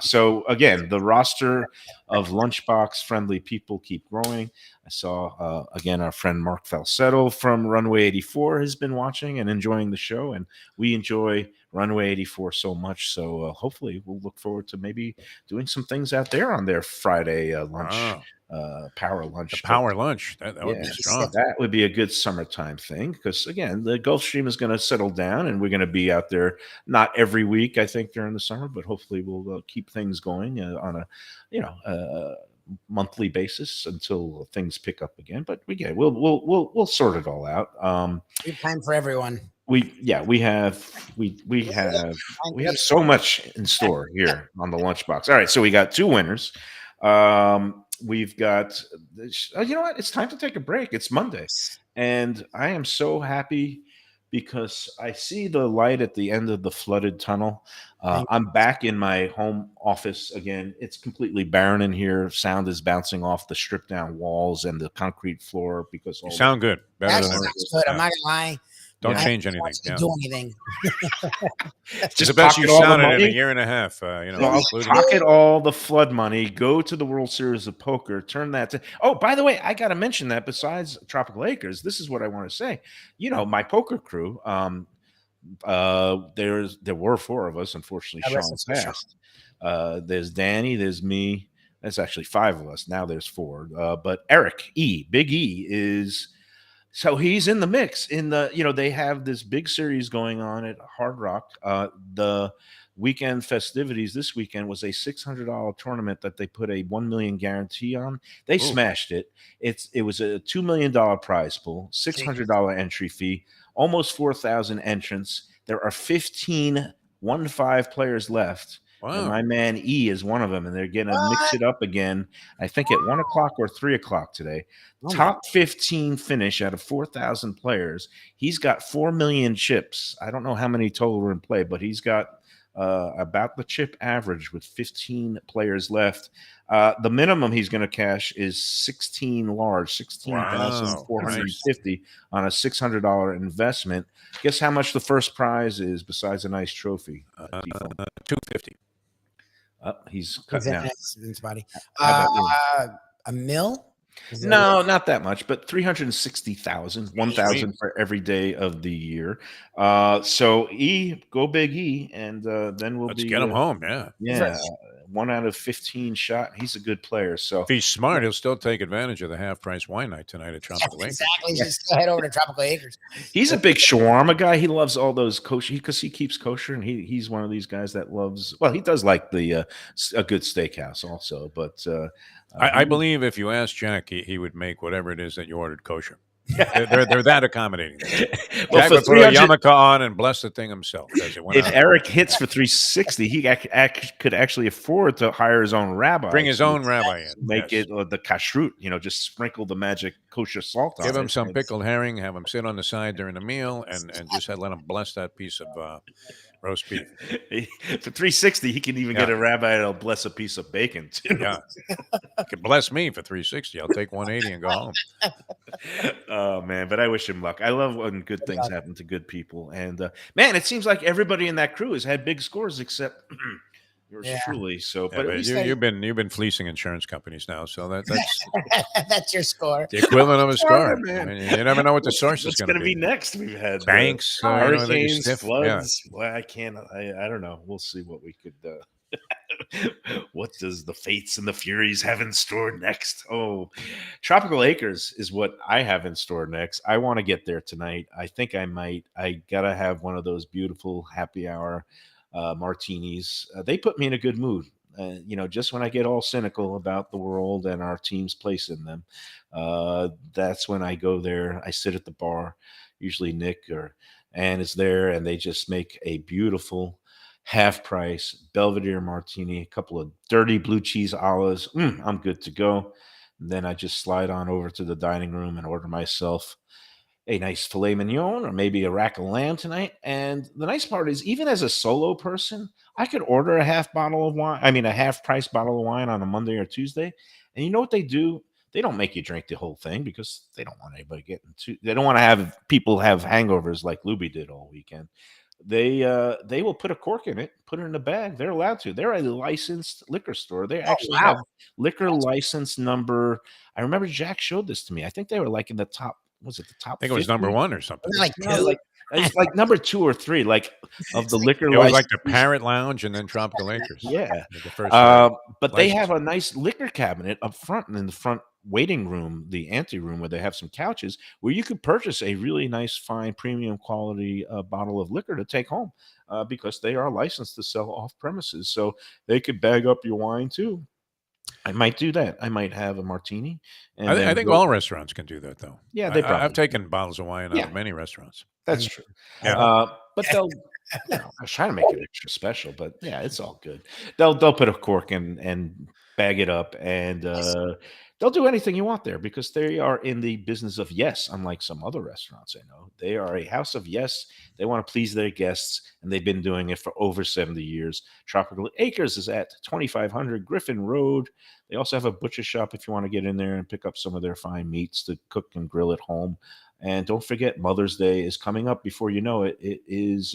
So again, the roster of Lunchbox friendly people keep growing. I saw again our friend Mark Falsetto from Runway 84 has been watching and enjoying the show, and we enjoy Runway 84 so much. So hopefully we'll look forward to maybe doing some things out there on their Friday lunch. Wow. Power lunch. The power lunch. That would be Yeah. strong. That would be a good summertime thing, because again, the Gulfstream is going to settle down, and we're going to be out there not every week, I think, during the summer, but hopefully we'll keep things going on a monthly basis until things pick up again. But we'll sort it all out. We have time for everyone. We have so much in store here on the Lunchbox. All right, so we got 2 winners. We've got, you know what? It's time to take a break. It's Monday, and I am so happy because I see the light at the end of the flooded tunnel. I'm back in my home office again. It's completely barren in here. Sound is bouncing off the stripped down walls and the concrete floor because You sound good. Better That than sounds good. I'm not gonna lie. Don't I change haven't anything. watched you Yeah. do anything. It's the best you pocket all the sounded in a money. year and a half. Including Pocket all the flood money. Go to the World Series of Poker. Turn that to. Oh, by the way, I got to mention that besides Tropical Acres, this is what I want to say. My poker crew. There were 4 of us. Unfortunately, God rest Sean his soul, Sean. passed. There's Danny. There's me. That's actually 5 of us. Now there's 4. But Eric Big E is. So he's in the mix. They have this big series going on at Hard Rock. The weekend festivities this weekend was a $600 tournament that they put a $1 million guarantee on. They smashed it. It was a $2 million prize pool, $600 entry fee, almost 4,000 entrants. There are 15 players left. Wow. And my man E is one of them, and they're going to mix it up again. I think at 1 o'clock or 3 o'clock today. Top 15 finish out of 4,000 players. He's got 4 million chips. I don't know how many total are in play, but he's got about the chip average with 15 players left. The minimum he's going to cash is 16,450 on a $600 investment. Guess how much the first prize is besides a nice trophy? $250. He's cut down. His body. How about A mill? No, not that much, but 360,000, 1,000 for every day of the year. So go big E, and then Let's get him home. Yeah. Yeah, 1 out of 15 shot. He's a good player. So If he's smart, he'll still take advantage of the half-price wine night tonight at Tropical Acres. Exactly. Just go head over to Tropical Acres. he's a big shawarma guy. He loves all those kosher because he keeps kosher, and he's one of these guys that loves. Well, he does like a good steakhouse also, but. I believe if you ask Jack, he would make whatever it is that you ordered kosher. They're that accommodating. Well, Jack for would put a 300 yarmulke on and bless the thing himself. As it went if out. Eric hits for 360, he could actually afford to hire his own rabbi. Bring his own rabbi in. Make Yes. it the kashrut, just sprinkle the magic kosher salt on it. Give him some It's- pickled herring, have him sit on the side during the meal, and just let him bless that piece of roast beef. For 360, he can even get a rabbi that'll bless a piece of bacon too. Yeah. You could bless me for 360. I'll take 180 and go home. Oh man, but I wish him luck. I love when good things happen to good people. And man, it seems like everybody in that crew has had big scores except yours Yeah. truly. So, Yeah, but at but least you've been fleecing insurance companies now, so that's That's your score. the equivalent of a Farther, score. man. You never know what the source is What's going to going to be be. next? We've had Banks, that you hurricanes, stiff. Yeah. floods. Well, I can't. I don't know. We'll see what we could. What does the fates and the furies have in store next? Oh, Tropical Acres is what I have in store next. I want to get there tonight. I think I might. I gotta have one of those beautiful happy hour martinis. They put me in a good mood. Just when I get all cynical about the world and our team's place in them, that's when I go there. I sit at the bar, usually Nick or Ann is there, and they just make a beautiful half price Belvedere martini, a couple of dirty blue cheese olives. I'm good to go. And then I just slide on over to the dining room and order myself a nice filet mignon or maybe a rack of lamb tonight. And the nice part is, even as a solo person, I could order a half bottle of wine. I mean, a half price bottle of wine on a Monday or Tuesday. And you know what they do? They don't make you drink the whole thing because they don't want anybody getting they don't want to have people have hangovers like Lubie did all weekend. They will put a cork in it, put it in a bag. They're allowed to. They're a licensed liquor store. They actually wow. have liquor license number. I remember Jack showed this to me. I think they were like in the top. Was it the top? I think it was 50? number 1 or something. Like No, two. it's like number 2 or 3, like of the liquor It was like license. the Parrot Lounge and then Tropical Acres. Yeah. The first But they license. have a nice liquor cabinet up front and in the front waiting room, the ante room, where they have some couches where you could purchase a really nice, fine, premium quality bottle of liquor to take home because they are licensed to sell off premises. So they could bag up your wine too. I might do that. I might have a martini. And I think all restaurants can do that, though. Yeah, they probably I've taken bottles of wine out Yeah. of many restaurants. That's true. Yeah. But they'll. I was trying to make it extra special, but yeah, it's all good. They'll put a cork and bag it up, and they'll do anything you want there because they are in the business of yes. Unlike some other restaurants I know, they are a house of yes. They want to please their guests, and they've been doing it for over 70 years. Tropical Acres is at 2500 Griffin Road. They also have a butcher shop if you want to get in there and pick up some of their fine meats to cook and grill at home. And don't forget, Mother's Day is coming up before you know it. It is,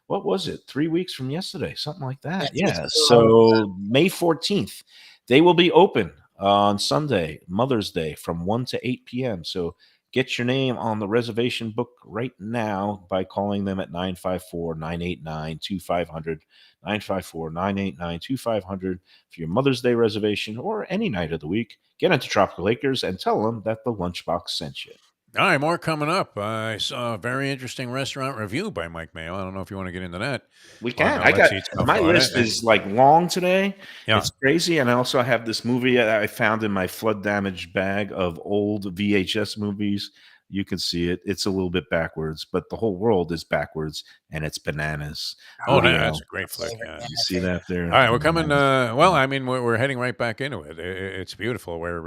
what was it, 3 weeks from yesterday? Something like that. Yeah. So May 14th, they will be open on Sunday, Mother's Day, from 1 to 8 p.m. So get your name on the reservation book right now by calling them at 954-989-2500, 954-989-2500 for your Mother's Day reservation or any night of the week. Get into Tropical Acres and tell them that the Lunchbox sent you. All right, more coming up. I saw a very interesting restaurant review by Mike Mayo. I don't know if you want to get into that. We can. Let's eat stuff My on list it. is like long today. Yeah. It's crazy. And I also have this movie that I found in my flood damaged bag of old VHS movies. You can see it. It's a little bit backwards, but the whole world is backwards, and it's bananas. Oh, that's a great flick. Yeah. You see that there? All right, we're coming. Well, I mean, we're heading right back into it. It's beautiful where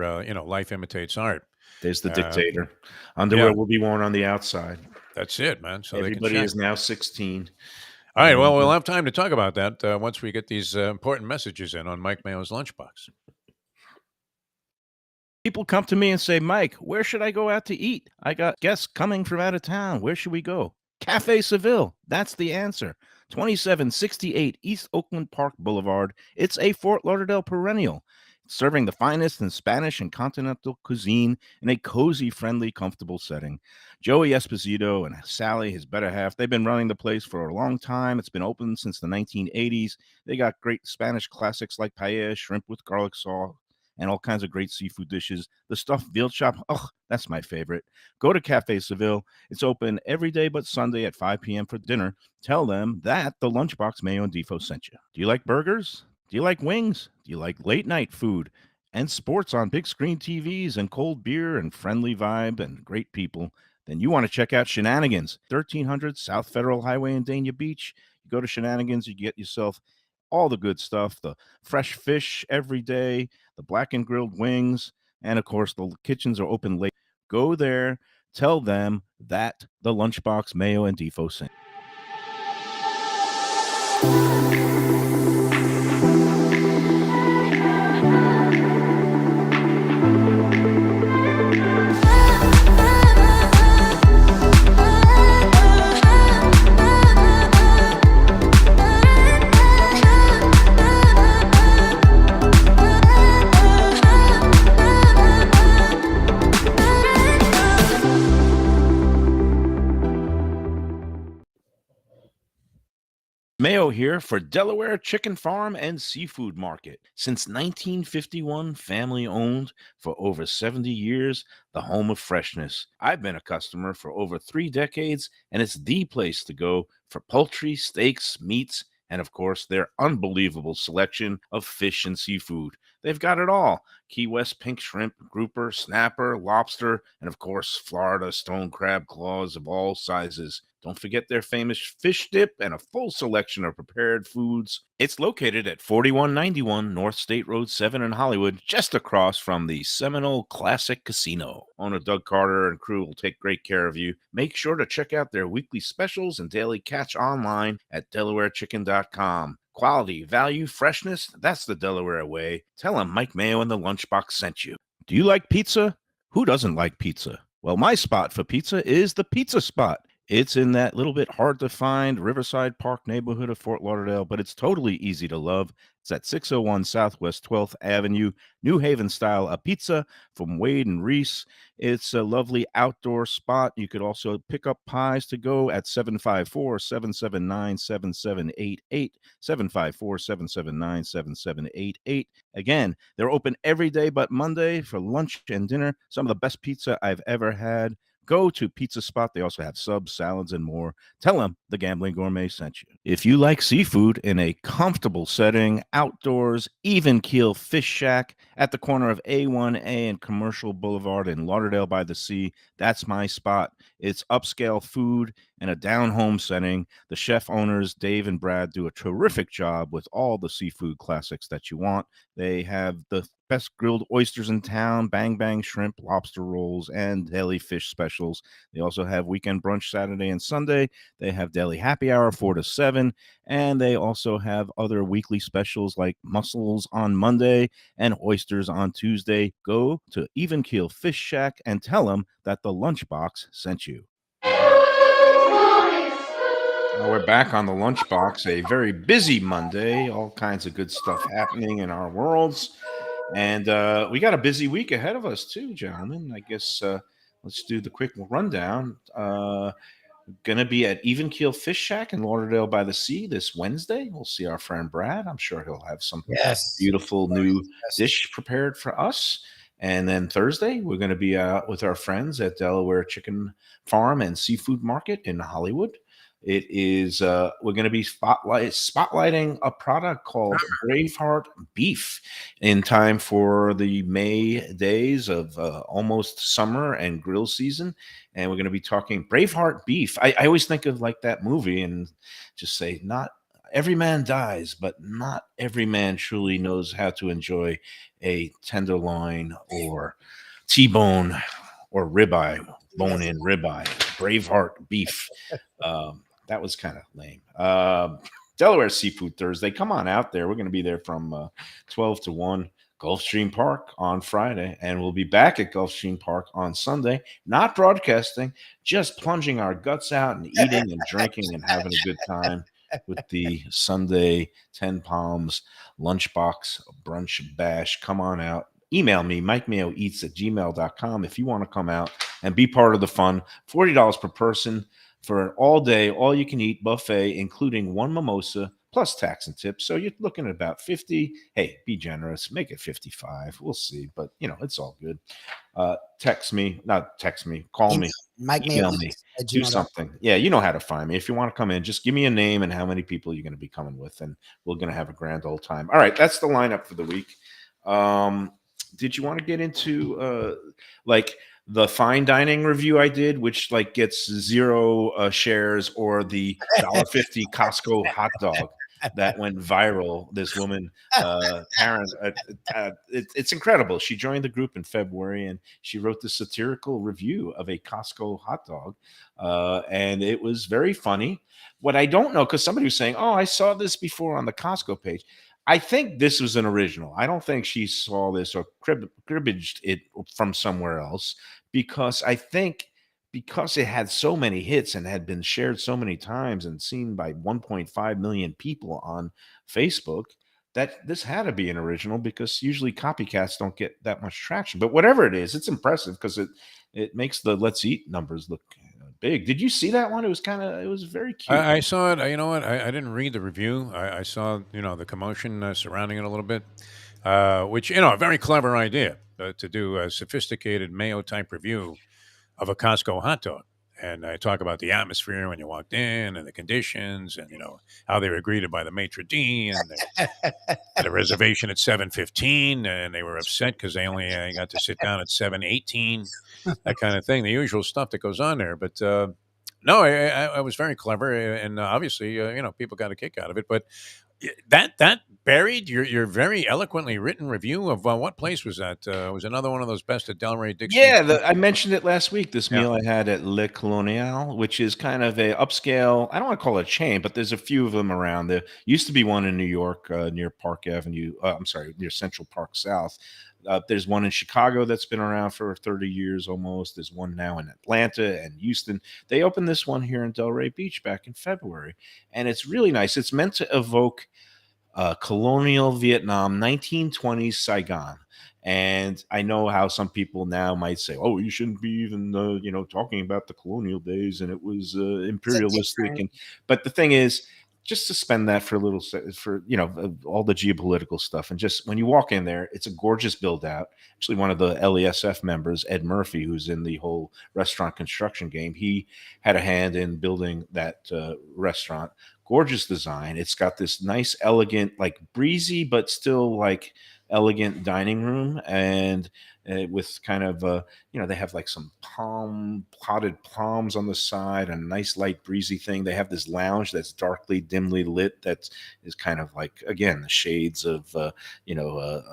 life imitates art. There's the dictator. Underwear yeah. will be worn on the outside. That's it, man. So everybody is now 16. All right. Well, we'll have time to talk about that once we get these important messages in on Mike Mayo's Lunchbox. People come to me and say, Mike, where should I go out to eat? I got guests coming from out of town. Where should we go? Cafe Seville. That's the answer. 2768 East Oakland Park Boulevard. It's a Fort Lauderdale perennial, serving the finest in Spanish and continental cuisine in a cozy, friendly, comfortable setting. Joey Esposito and Sally, his better half, they've been running the place for a long time. It's been open since the 1980s. They got great Spanish classics like paella, shrimp with garlic sauce, and all kinds of great seafood dishes. The stuffed veal chop, that's my favorite. Go to Cafe Seville. It's open every day but Sunday at 5 p.m. for dinner. Tell them that the Lunchbox Mayo and Defo sent you. Do you like burgers? Do you like wings? Do you like late night food and sports on big screen TVs and cold beer and friendly vibe and great people? Then you want to check out Shenanigans, 1300 South Federal Highway in Dania Beach. You go to Shenanigans, you get yourself all the good stuff, the fresh fish every day, the black and grilled wings, and of course, the kitchens are open late. Go there, tell them that the Lunchbox Mayo and Defo sent. Mayo here for Delaware Chicken Farm and Seafood Market. Since 1951, family owned for over 70 years, the home of freshness. I've been a customer for over 3 decades, and it's the place to go for poultry, steaks, meats, and of course, their unbelievable selection of fish and seafood. They've got it all: Key West pink shrimp, grouper, snapper, lobster, and of course, Florida stone crab claws of all sizes. Don't forget their famous fish dip and a full selection of prepared foods. It's located at 4191 North State Road 7 in Hollywood, just across from the Seminole Classic Casino. Owner Doug Carter and crew will take great care of you. Make sure to check out their weekly specials and daily catch online at DelawareChicken.com. Quality, value, freshness, that's the Delaware way. Tell them Mike Mayo and the Lunchbox sent you. Do you like pizza? Who doesn't like pizza? Well, my spot for pizza is the Pizza Spot. It's in that little bit hard to find Riverside Park neighborhood of Fort Lauderdale, but it's totally easy to love. It's at 601 Southwest 12th Avenue, New Haven style, a pizza from Wade and Reese. It's a lovely outdoor spot. You could also pick up pies to go at 754-779-7788, 754-779-7788. Again, they're open every day but Monday for lunch and dinner. Some of the best pizza I've ever had. Go to Pizza Spot. They also have subs, salads, and more. Tell them the Gambling Gourmet sent you. If you like seafood in a comfortable setting, outdoors, even keel fish shack at the corner of A1A and Commercial Boulevard in Lauderdale by the Sea, that's my spot. It's upscale food in a down-home setting. The chef owners, Dave and Brad, do a terrific job with all the seafood classics that you want. They have the best grilled oysters in town, bang bang shrimp, lobster rolls, and deli fish specials. They also have weekend brunch Saturday and Sunday. They have deli happy hour 4 to 7, and they also have other weekly specials like mussels on Monday and oysters on Tuesday. Go to Even Keel Fish Shack and tell them that the Lunchbox sent you. Well, we're back on the Lunchbox, a very busy Monday, all kinds of good stuff happening in our worlds. And we got a busy week ahead of us too, gentlemen. I guess let's do the quick rundown. Going to be at Even Keel Fish Shack in Lauderdale by the Sea this Wednesday. We'll see our friend Brad. I'm sure he'll have some beautiful new dish prepared for us. And then Thursday, we're going to be out with our friends at Delaware Chicken Farm and Seafood Market in Hollywood. It is we're going to be spotlighting a product called Braveheart Beef in time for the May days of almost summer and grill season. And we're going to be talking Braveheart Beef. I always think of like that movie and just say, not every man dies, but not every man truly knows how to enjoy a tenderloin or T-bone or ribeye, bone-in ribeye. Braveheart Beef. That was kind of lame. Delaware Seafood Thursday. Come on out there. We're going to be there from 12 to 1. Gulfstream Park on Friday. And we'll be back at Gulfstream Park on Sunday. Not broadcasting, just plunging our guts out and eating and drinking and having a good time with the Sunday 10 Palms Lunchbox Brunch Bash. Come on out. Email me, mikemayoeats@gmail.com if you want to come out and be part of the fun. $40 per person for an all-day, all-you-can-eat buffet, including one mimosa, plus tax and tips. So you're looking at about 50. Hey, be generous. Make it 55. We'll see. But, it's all good. Call me. Email me. Do something. Yeah, you know how to find me. If you want to come in, just give me a name and how many people you're going to be coming with, and we're going to have a grand old time. All right, that's the lineup for the week. Did you want to get into the fine dining review I did, which gets 0 shares, or the $1.50 Costco hot dog that went viral? This woman, Karen, it's incredible. She joined the group in February and she wrote the satirical review of a Costco hot dog. And it was very funny. What I don't know, because somebody was saying, oh, I saw this before on the Costco page. I think this was an original. I don't think she saw this or cribbaged it from somewhere else, because I think because it had so many hits and had been shared so many times and seen by 1.5 million people on Facebook, that this had to be an original, because usually copycats don't get that much traction. But whatever it is, it's impressive because it makes the Let's Eat numbers look big. Did you see that one? It was very cute. I saw it. You know what? I didn't read the review. I saw the commotion surrounding it a little bit, which a very clever idea to do a sophisticated Mayo type review of a Costco hot dog. And I talk about the atmosphere when you walked in and the conditions and how they were greeted by the maitre d' and they had a reservation at 7:15 and they were upset because they only got to sit down at 7:18, that kind of thing, the usual stuff that goes on there. But no, I was very clever, and obviously, people got a kick out of it. But that buried your very eloquently written review of what place was that? Was another one of those best at Delray Dixie? Yeah, I mentioned it last week. This Yeah. meal I had at Le Colonial, which is kind of a upscale. I don't want to call it a chain, but there's a few of them around. There used to be one in New York near Park Avenue. I'm sorry, near Central Park South. There's one in Chicago that's been around for 30 years almost. There's one now in Atlanta and Houston. They opened this one here in Delray Beach back in February, and it's really nice. It's meant to evoke colonial Vietnam, 1920s Saigon. And I know how some people now might say, "Oh, you shouldn't be even, talking about the colonial days, and it was imperialistic." But the thing is, just suspend that for a little for all the geopolitical stuff, and just when you walk in there, it's a gorgeous build out. Actually, one of the LESF members, Ed Murphy, who's in the whole restaurant construction game, he had a hand in building that restaurant. Gorgeous design. It's got this nice, elegant, like breezy, but still like elegant dining room, and with kind of they have like some potted palms on the side, and a nice light breezy thing. They have this lounge that's darkly dimly lit that is kind of like, again, the shades of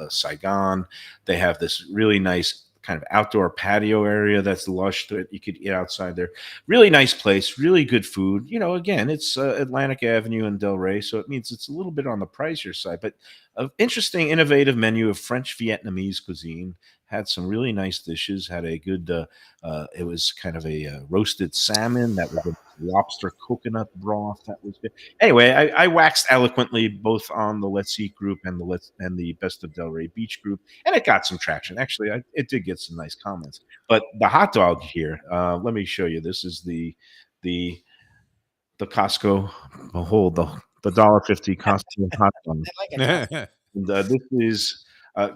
Saigon. They have this really nice kind of outdoor patio area that's lush that you could eat outside there. Really nice place, really good food. Again, it's Atlantic Avenue and Delray, so it means it's a little bit on the pricier side, but an interesting, innovative menu of French Vietnamese cuisine. Had some really nice dishes. Had a good, it was kind of a roasted salmon that was a lobster coconut broth that was good. Anyway, I waxed eloquently both on the Let's Eat group and the Best of Delray Beach group, and it got some traction. Actually, it did get some nice comments. But the hot dog here, let me show you. This is the Costco. Behold the $1.50 Costco hot dog. And, this is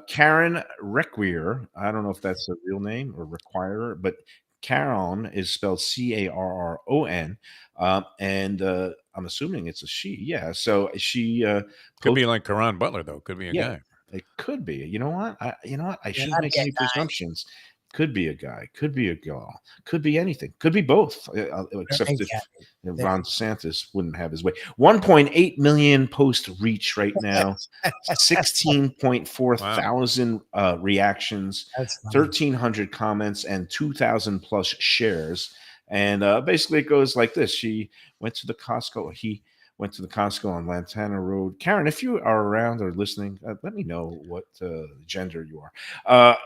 Karen Requier. I don't know if that's a real name or requirer, but Caron is spelled Carron. And I'm assuming it's a she. Yeah. So she Could be like Karan Butler, though. Could be a guy. It could be. You know what? I shouldn't make any presumptions. Could be a guy, could be a girl, could be anything, could be both. Except if Ron DeSantis wouldn't have his way. 1.8 million post reach right now, 16.4 thousand reactions, 1,300 comments, and 2,000 plus shares. And basically, it goes like this: She went to the Costco. He went to the Costco on Lantana Road. Karen, if you are around or listening, let me know what gender you are.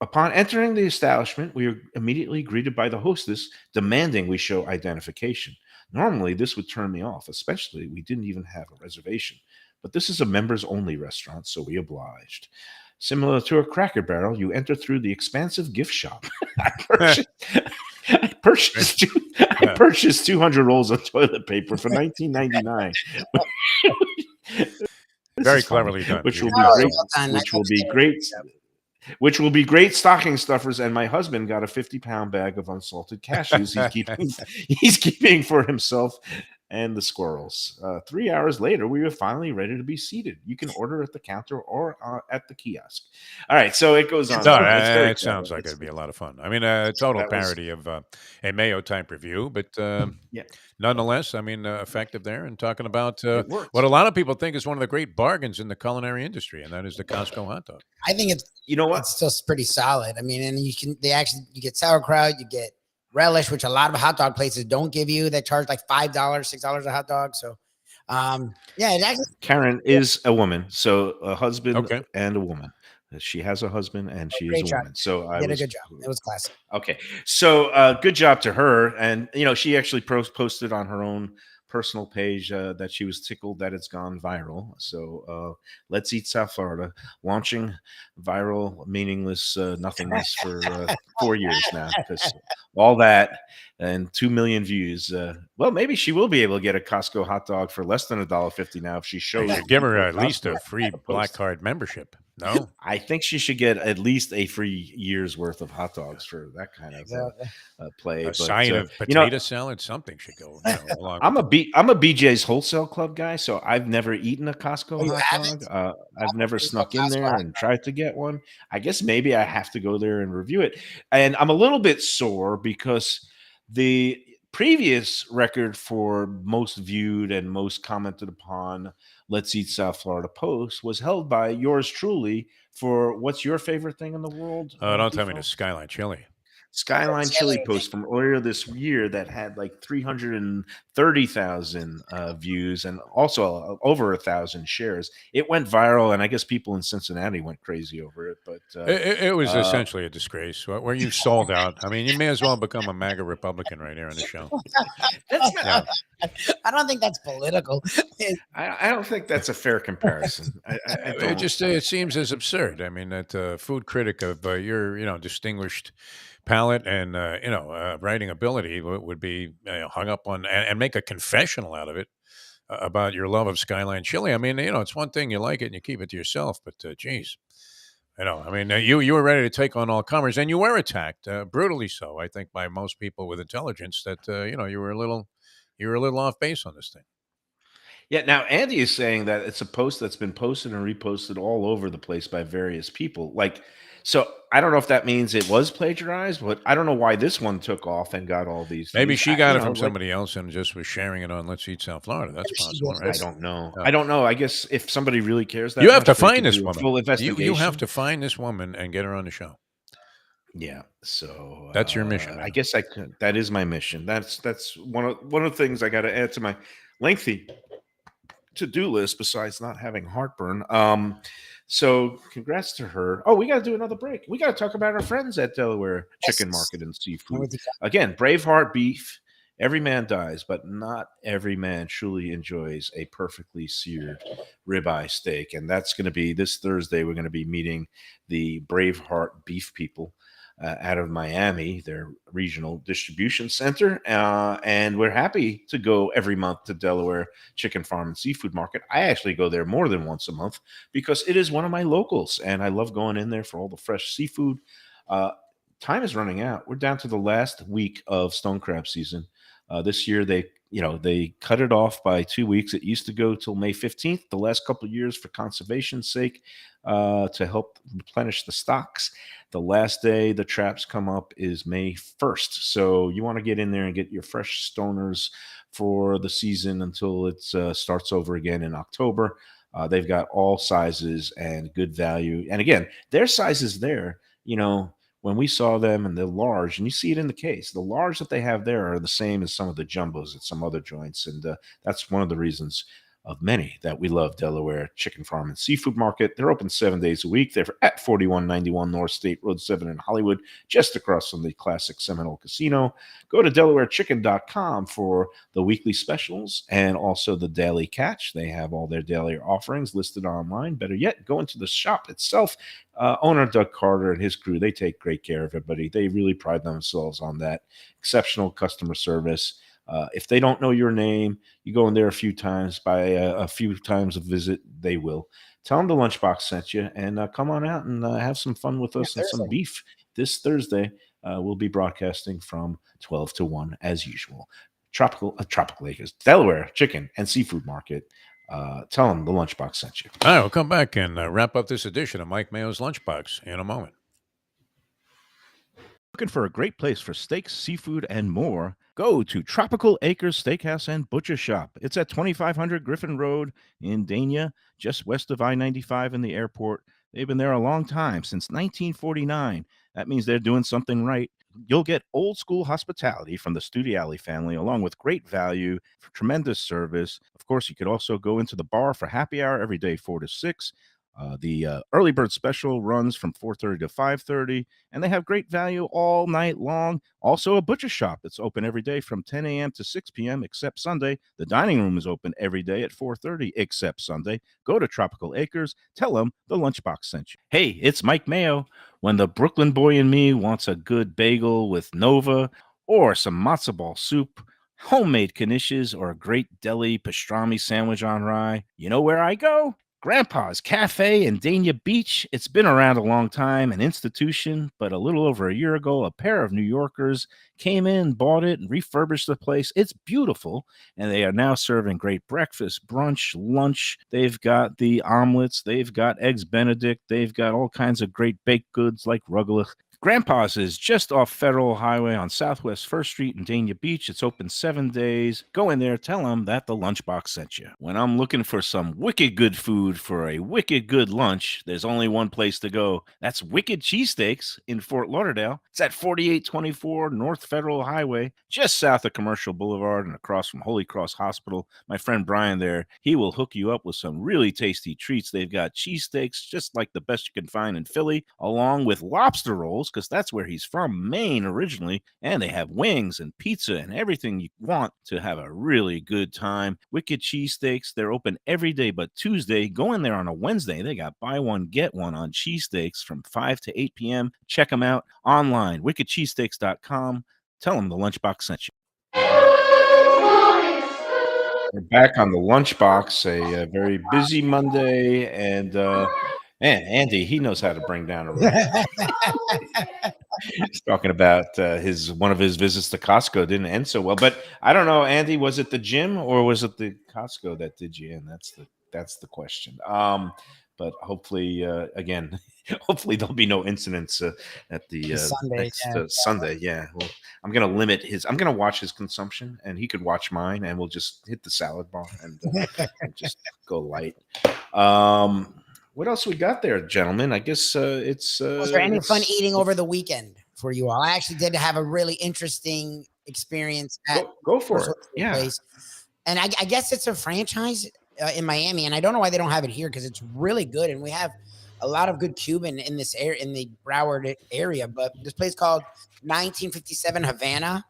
Upon entering the establishment, we were immediately greeted by the hostess demanding we show identification. Normally, this would turn me off, especially we didn't even have a reservation. But this is a members-only restaurant, so we obliged. Similar to a Cracker Barrel, you enter through the expansive gift shop. I purchased 200 rolls of toilet paper for $19.99. Very cleverly done. Which will be great stocking stuffers, and my husband got a 50-pound bag of unsalted cashews he's keeping for himself and the squirrels. 3 hours later, we were finally ready to be seated. You can order at the counter or at the kiosk. All right, so it goes on. It sounds like it'd be a lot of fun. I mean, a total parody of a Mayo type review, but nonetheless, I mean, effective there, and talking about what a lot of people think is one of the great bargains in the culinary industry, and that is the Costco hot dog. I think it's still pretty solid. I mean, and you get sauerkraut, you get relish, which a lot of hot dog places don't give you. They charge like $5, $6 a hot dog. So, it actually. Karen is a woman, so a husband and a woman. She has a husband and she is a woman. So I did a good job. It was classic. Okay, so good job to her. And she actually posted on her own personal page that she was tickled that it's gone viral. So let's eat South Florida, launching viral, meaningless nothingness for 4 years now, because all that and 2 million views. Well, maybe she will be able to get a Costco hot dog for less than $1.50 now if she shows. You should give her at least Costco a free post. black card membership. No, I think she should get at least a free year's worth of hot dogs for that kind of Exactly. play. a But side of you know, potato salad, something should go along. I'm with I'm a BJ's Wholesale Club guy, so I've never eaten a Costco Oh, you hot haven't? dog. I've never There's no snuck in Costco there hot and tried to get one. I guess maybe I have to go there and review it. And I'm a little bit sore because the previous record for most viewed and most commented upon Let's Eat South Florida post was held by yours truly for what's your favorite thing in the world? Don't tell me Defo? the Skyline Chili. Skyline Chili Chili. post from earlier this year that had like 330,000 views and also over 1,000 shares. It went viral, and I guess people in Cincinnati went crazy over it. But It was uh, essentially a disgrace. Where you sold out. I mean, you may as well become a MAGA Republican right here on the show. that's not. Yeah. I don't think that's political. I don't think that's a fair comparison. I It don't. just it seems as absurd. I mean, that food critic of your distinguished palate and writing ability would be hung up on and make a confessional out of it about your love of Skyline Chili. I mean, it's one thing you like it and you keep it to yourself, but geez, I mean, you were ready to take on all comers, and you were attacked brutally so. I think by most people with intelligence that you were a little off base on this thing. Yeah, now Andy is saying that it's a post that's been posted and reposted all over the place by various people. Like, so I don't know if that means it was plagiarized, but I don't know why this one took off and got all these Maybe views. she got it from Like, somebody else and just was sharing it on Let's Eat South Florida. That's Maybe she possible, did. right? I don't know. Yeah. I don't know. I guess if somebody really cares that You have much, to they find could this do a woman. full You investigation. have to find this woman and get her on the show. Yeah. So That's your mission, I man. guess I could. That is my mission. That's one of the things I got to add to my lengthy to-do list besides not having heartburn. So congrats to her. Oh, we got to do another break. We got to talk about our friends at Delaware Chicken Yes. Market and I'm Seafood. with you. Again, Braveheart beef. Every man dies, but not every man truly enjoys a perfectly seared ribeye steak. And that's going to be this Thursday. We're going to be meeting the Braveheart beef people out of Miami, their regional distribution center. And we're happy to go every month to Delaware Chicken Farm and Seafood Market. I actually go there more than once a month because it is one of my locals, and I love going in there for all the fresh seafood. Time is running out. We're down to the last week of stone crab season. This year they cut it off by 2 weeks. It used to go till May 15th. The last couple of years, for conservation's sake, to help replenish the stocks. The last day the traps come up is May 1st. So you want to get in there and get your fresh stoners for the season until it starts over again in October. They've got all sizes and good value. And again, their sizes there, when we saw them and they're large, and you see it in the case, the large that they have there are the same as some of the jumbos at some other joints. And that's one of the reasons of many that we love Delaware Chicken Farm and Seafood Market. They're open 7 days a week. They're at 4191 North State Road 7 in Hollywood, just across from the classic Seminole Casino. Go to DelawareChicken.com for the weekly specials and also the daily catch. They have all their daily offerings listed online. Better yet, go into the shop itself. Owner Doug Carter and his crew, they take great care of everybody. They really pride themselves on that exceptional customer service. If they don't know your name, you go in there a few times, by a few times a visit, they will. Tell them the Lunchbox sent you, and come on out and have some fun with us and some Thursday. beef this Thursday. We'll be broadcasting from 12 to 1 as usual. Tropical Acres, Delaware Chicken and Seafood Market. Tell them the Lunchbox sent you. All right, we'll come back and wrap up this edition of Mike Mayo's Lunchbox in a moment. Looking for a great place for steaks, seafood, and more? Go to Tropical Acres Steakhouse and Butcher Shop. It's at 2500 Griffin Road in Dania, just west of I-95 and the airport. They've been there a long time, since 1949. That means they're doing something right. You'll get old school hospitality from the Studiali family, along with great value, tremendous service. Of course, you could also go into the bar for happy hour every day, 4 to 6. The early bird special runs from 4:30 to 5:30, and they have great value all night long. Also, a butcher shop that's open every day from 10 a.m. to 6 p.m. except Sunday. The dining room is open every day at 4:30 except Sunday. Go to Tropical Acres. Tell them the Lunchbox sent you. Hey, it's Mike Mayo. When the Brooklyn boy in me wants a good bagel with Nova or some matzo ball soup, homemade knishes, or a great deli pastrami sandwich on rye, you know where I go? Grandpa's Cafe in Dania Beach. It's been around a long time, an institution, but a little over a year ago, a pair of New Yorkers came in, bought it, and refurbished the place. It's beautiful, and they are now serving great breakfast, brunch, lunch. They've got the omelets, they've got eggs Benedict, they've got all kinds of great baked goods like rugelach. Grandpa's is just off Federal Highway on Southwest 1st Street in Dania Beach. It's open 7 days. Go in there, tell them that the Lunchbox sent you. When I'm looking for some wicked good food for a wicked good lunch, there's only one place to go. That's Wicked Cheesesteaks in Fort Lauderdale. It's at 4824 North Federal Highway, just south of Commercial Boulevard and across from Holy Cross Hospital. My friend Brian there, he will hook you up with some really tasty treats. They've got cheesesteaks, just like the best you can find in Philly, along with lobster rolls, because that's where he's from, Maine originally, and they have wings and pizza and everything you want to have a really good time. Wicked Cheesesteaks, they're open every day but Tuesday. Go in there on a Wednesday. They got buy one, get one on cheesesteaks from 5 to 8 p.m. Check them out online, wickedcheesesteaks.com. Tell them the Lunchbox sent you. We're back on the Lunchbox, a very busy Monday, and man, Andy, he knows how to bring down a room. He's talking about one of his visits to Costco didn't end so well, but I don't know, Andy, was it the gym or was it the Costco that did you in? That's the question. But hopefully, again, hopefully there'll be no incidents at the Sunday, next yeah. Sunday. Yeah, well, I'm gonna watch his consumption, and he could watch mine, and we'll just hit the salad bar and just go light. What else we got there, gentlemen? I guess it's. Was there any fun eating over the weekend for you all? I actually did have a really interesting experience at go for it. First Yeah. Place. And I guess it's a franchise in Miami, and I don't know why they don't have it here because it's really good, and we have a lot of good Cuban in this area, in the Broward area. But this place called 1957 Havana,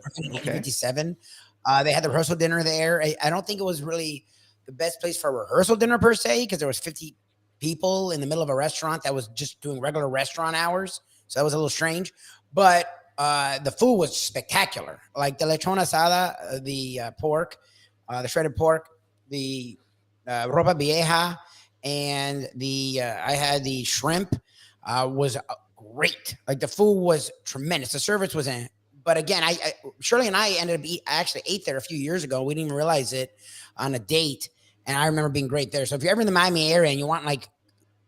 1957. They had the rehearsal dinner there. I don't think it was really the best place for a rehearsal dinner per se, because there was 50 people in the middle of a restaurant that was just doing regular restaurant hours. So that was a little strange, but the food was spectacular. Like the lechon asada, the pork, the shredded pork, the ropa vieja, and I had the shrimp was great. Like the food was tremendous. The service was in. But again, Shirley and I ended up actually ate there a few years ago. We didn't even realize it on a date, and I remember being great there. So if you're ever in the Miami area and you want like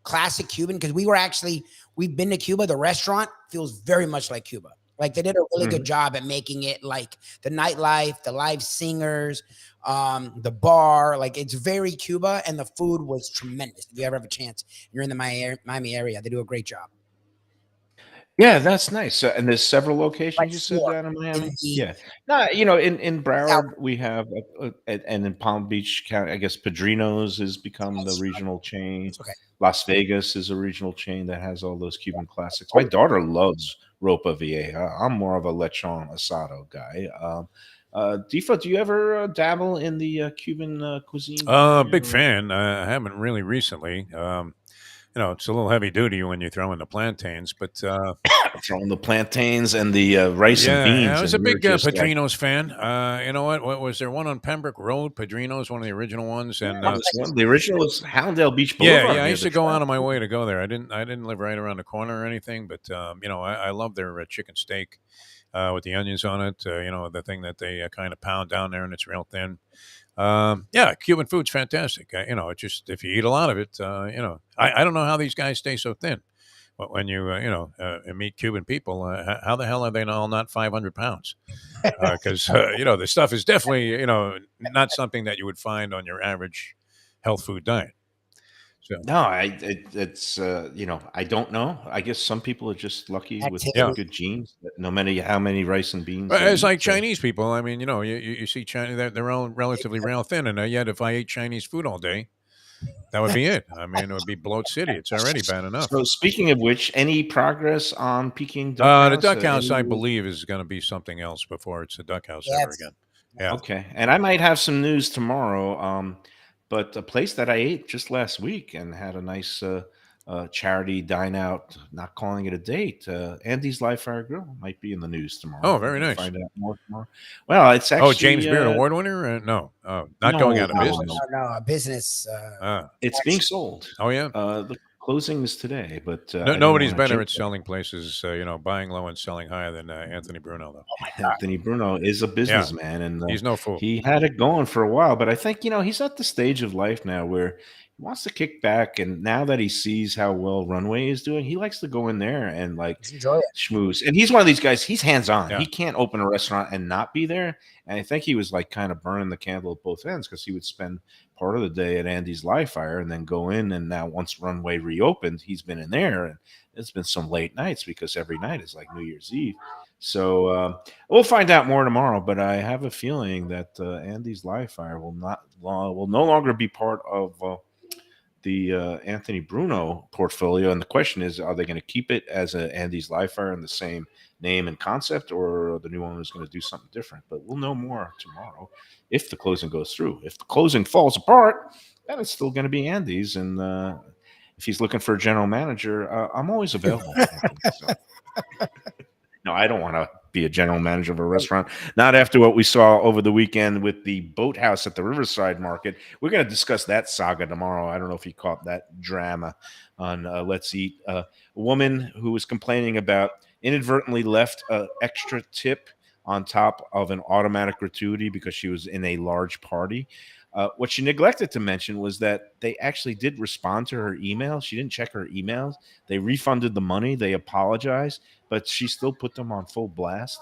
classic Cuban, because we've been to Cuba. The restaurant feels very much like Cuba. Like they did a really good job at making it like the nightlife, the live singers, the bar. Like it's very Cuba, and the food was tremendous. If you ever have a chance, you're in the Miami area, they do a great job. Yeah, that's nice. And there's several locations Like you said four down in Miami. in the Yeah, no, in Broward South. we have, and in Palm Beach County, I guess Padrino's has become the regional chain. It's okay. Las Vegas is a regional chain that has all those Cuban classics. My daughter loves ropa vieja. I'm more of a lechon asado guy. Defo, do you ever dabble in the Cuban cuisine? Big fan. I haven't really recently. It's a little heavy duty when you throw in the plantains, but Throwing the plantains and the rice and beans. I was a and we're big just like, Padrino's fan. You know what? What was there one on Pembroke Road? Padrino's, one of the original ones, and the original was Hallandale Beach Boulevard. I near used the to go track. out of my way to go there. I didn't live right around the corner or anything, but I love their chicken steak with the onions on it. The thing that they kind of pound down there, and it's real thin. Cuban food's fantastic. It's just if you eat a lot of it, I don't know how these guys stay so thin. But when you meet Cuban people, how the hell are they all not 500 pounds? Because the stuff is definitely not something that you would find on your average health food diet. So No, it's I don't know. I guess some people are just lucky with Activity. good genes. That no matter how many rice and beans. Well, they it's eat, like so- Chinese people. I mean, you see China, they're all relatively rail thin, and yet if I ate Chinese food all day, That would be it. I mean, it would be Bloat City. It's already bad enough. So speaking of which, any progress on Peking Duck The House? Duck House, I Any- believe, is going to be something else before it's the Duck House Yeah, ever again. Yeah. Okay, and I might have some news tomorrow. But a place that I ate just last week and had a nice charity dine out, not calling it a date. Andy's Live Fire Grill might be in the news tomorrow. Oh, very We'll nice. Find out more tomorrow. Well, it's actually Oh, James Beard Award winner? No, not going out of no, business. No, a business. It's being sold. Oh, yeah. The closing is today, but I No, didn't nobody's wanna better jinx at selling places, buying low and selling high than Anthony Bruno, though. it. Anthony Bruno is a businessman, and He's no fool. he had it going for a while. But I think he's at the stage of life now where he wants to kick back, and now that he sees how well Runway is doing, he likes to go in there and like Just enjoy it. schmooze. And he's one of these guys. He's hands on. Yeah. He can't open a restaurant and not be there. And I think he was like kind of burning the candle at both ends because he would spend part of the day at Andy's Live Fire and then go in. And now once Runway reopened, he's been in there, and it's been some late nights because every night is like New Year's Eve. So we'll find out more tomorrow. But I have a feeling that Andy's Live Fire will no longer be part of the Anthony Bruno portfolio. And the question is, are they going to keep it as a Andy's Live Fire in the same name and concept, or the new owner is going to do something different? But we'll know more tomorrow if the closing goes through. If the closing falls apart, then it's still going to be Andy's. And if he's looking for a general manager, I'm always available. So. No, I don't want to be a general manager of a restaurant. Not after what we saw over the weekend with the boathouse at the Riverside Market. We're going to discuss that saga tomorrow. I don't know if you caught that drama on Let's Eat. A woman who was complaining about inadvertently left an extra tip on top of an automatic gratuity because she was in a large party. What she neglected to mention was that they actually did respond to her email. She didn't check her emails. They refunded the money. They apologized, but she still put them on full blast.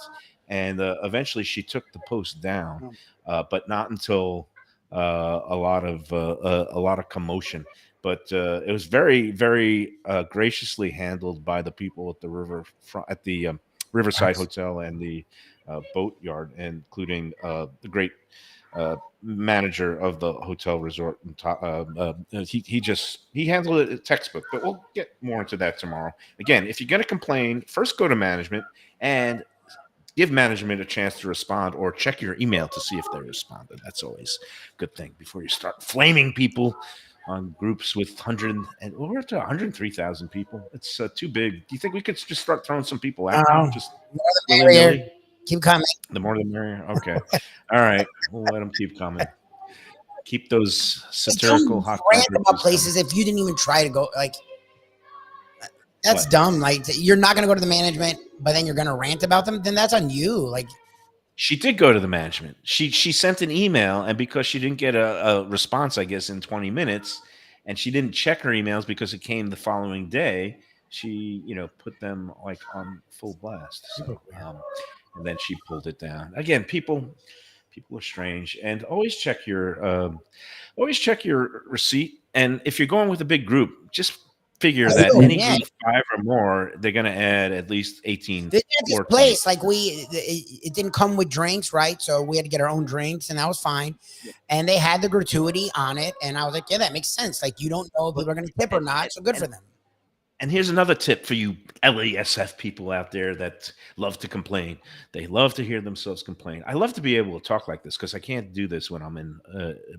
And eventually she took the post down, but not until a lot of commotion. But it was very, very graciously handled by the people at the Riverside Hotel and the boat yard, including the great manager of the hotel resort. He handled it at textbook, but we'll get more into that tomorrow. Again, if you're going to complain, first go to management and give management a chance to respond, or check your email to see if they responded. That's always a good thing before you start flaming people on groups with 103,000 people. It's too big. Do you think we could just start throwing some people out? Just willy-nilly? Keep coming. The more the merrier. Okay. All right. We'll let them keep coming. Keep those satirical hot rant about places if you didn't even try to go. Like, that's dumb. Like, you're not going to go to the management, but then you're going to rant about them. Then that's on you. Like, she did go to the management. She sent an email, and because she didn't get a response, I guess, in 20 minutes, and she didn't check her emails because it came the following day, she put them like on full blast. So, and then she pulled it down. Again, people are strange, and always check your receipt. And if you're going with a big group, just figure that any group 5 or more, they're going to add at least 18. This place, like it didn't come with drinks, right? So we had to get our own drinks, and that was fine. And they had the gratuity on it, and I was like, yeah, that makes sense. Like, you don't know if people are going to tip or not, so good for them. And here's another tip for you LASF people out there that love to complain. They love to hear themselves complain. I love to be able to talk like this because I can't do this when I'm in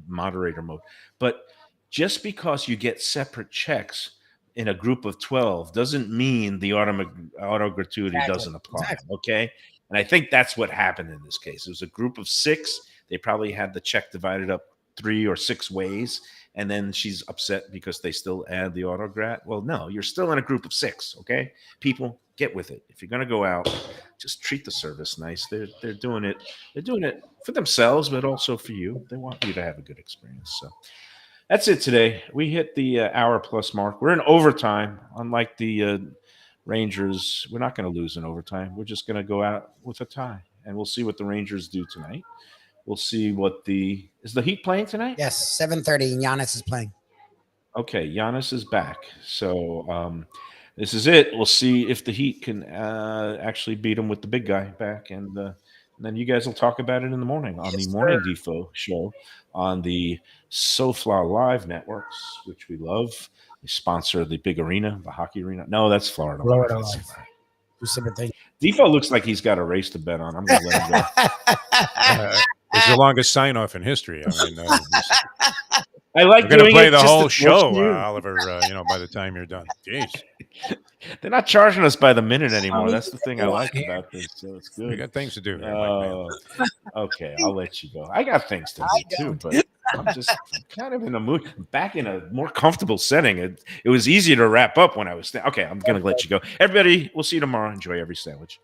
moderator mode. But just because you get separate checks in a group of 12 doesn't mean the auto gratuity doesn't apply. Exactly. Okay. And I think that's what happened in this case. It was a group of 6. They probably had the check divided up 3 or 6 ways. And then she's upset because they still add the auto grat. Well, no, you're still in a group of 6. Okay. People, get with it. If you're going to go out, just treat the service nice. They're doing it. They're doing it for themselves, but also for you. They want you to have a good experience. So that's it today. We hit the hour plus mark. We're in overtime. Unlike the Rangers, we're not going to lose in overtime. We're just going to go out with a tie, and we'll see what the Rangers do tonight. We'll see what is the Heat playing tonight? Yes, 7:30, and Giannis is playing. Okay, Giannis is back. So this is it. We'll see if the Heat can actually beat him with the big guy back and And then you guys will talk about it in the morning on the Morning Defo show on the SoFla Live networks, which we love. They sponsor the big arena, the hockey arena. No, that's Florida. Florida Live. Live. Do some thing. Defo looks like he's got a race to bet on. I'm going to let him go. It's the longest sign off in history. I mean, I like we're going to doing play it the just whole to show, force you. Oliver. By the time you're done, jeez, They're not charging us by the minute anymore. That's the thing I like about this. So it's good. we got things to do. Here, Mike, man. Okay, I'll let you go. I got things to do too, but I'm just kind of in a mood. Back in a more comfortable setting. It was easier to wrap up when I was. Okay, I'm going to let you go. Everybody, we'll see you tomorrow. Enjoy every sandwich.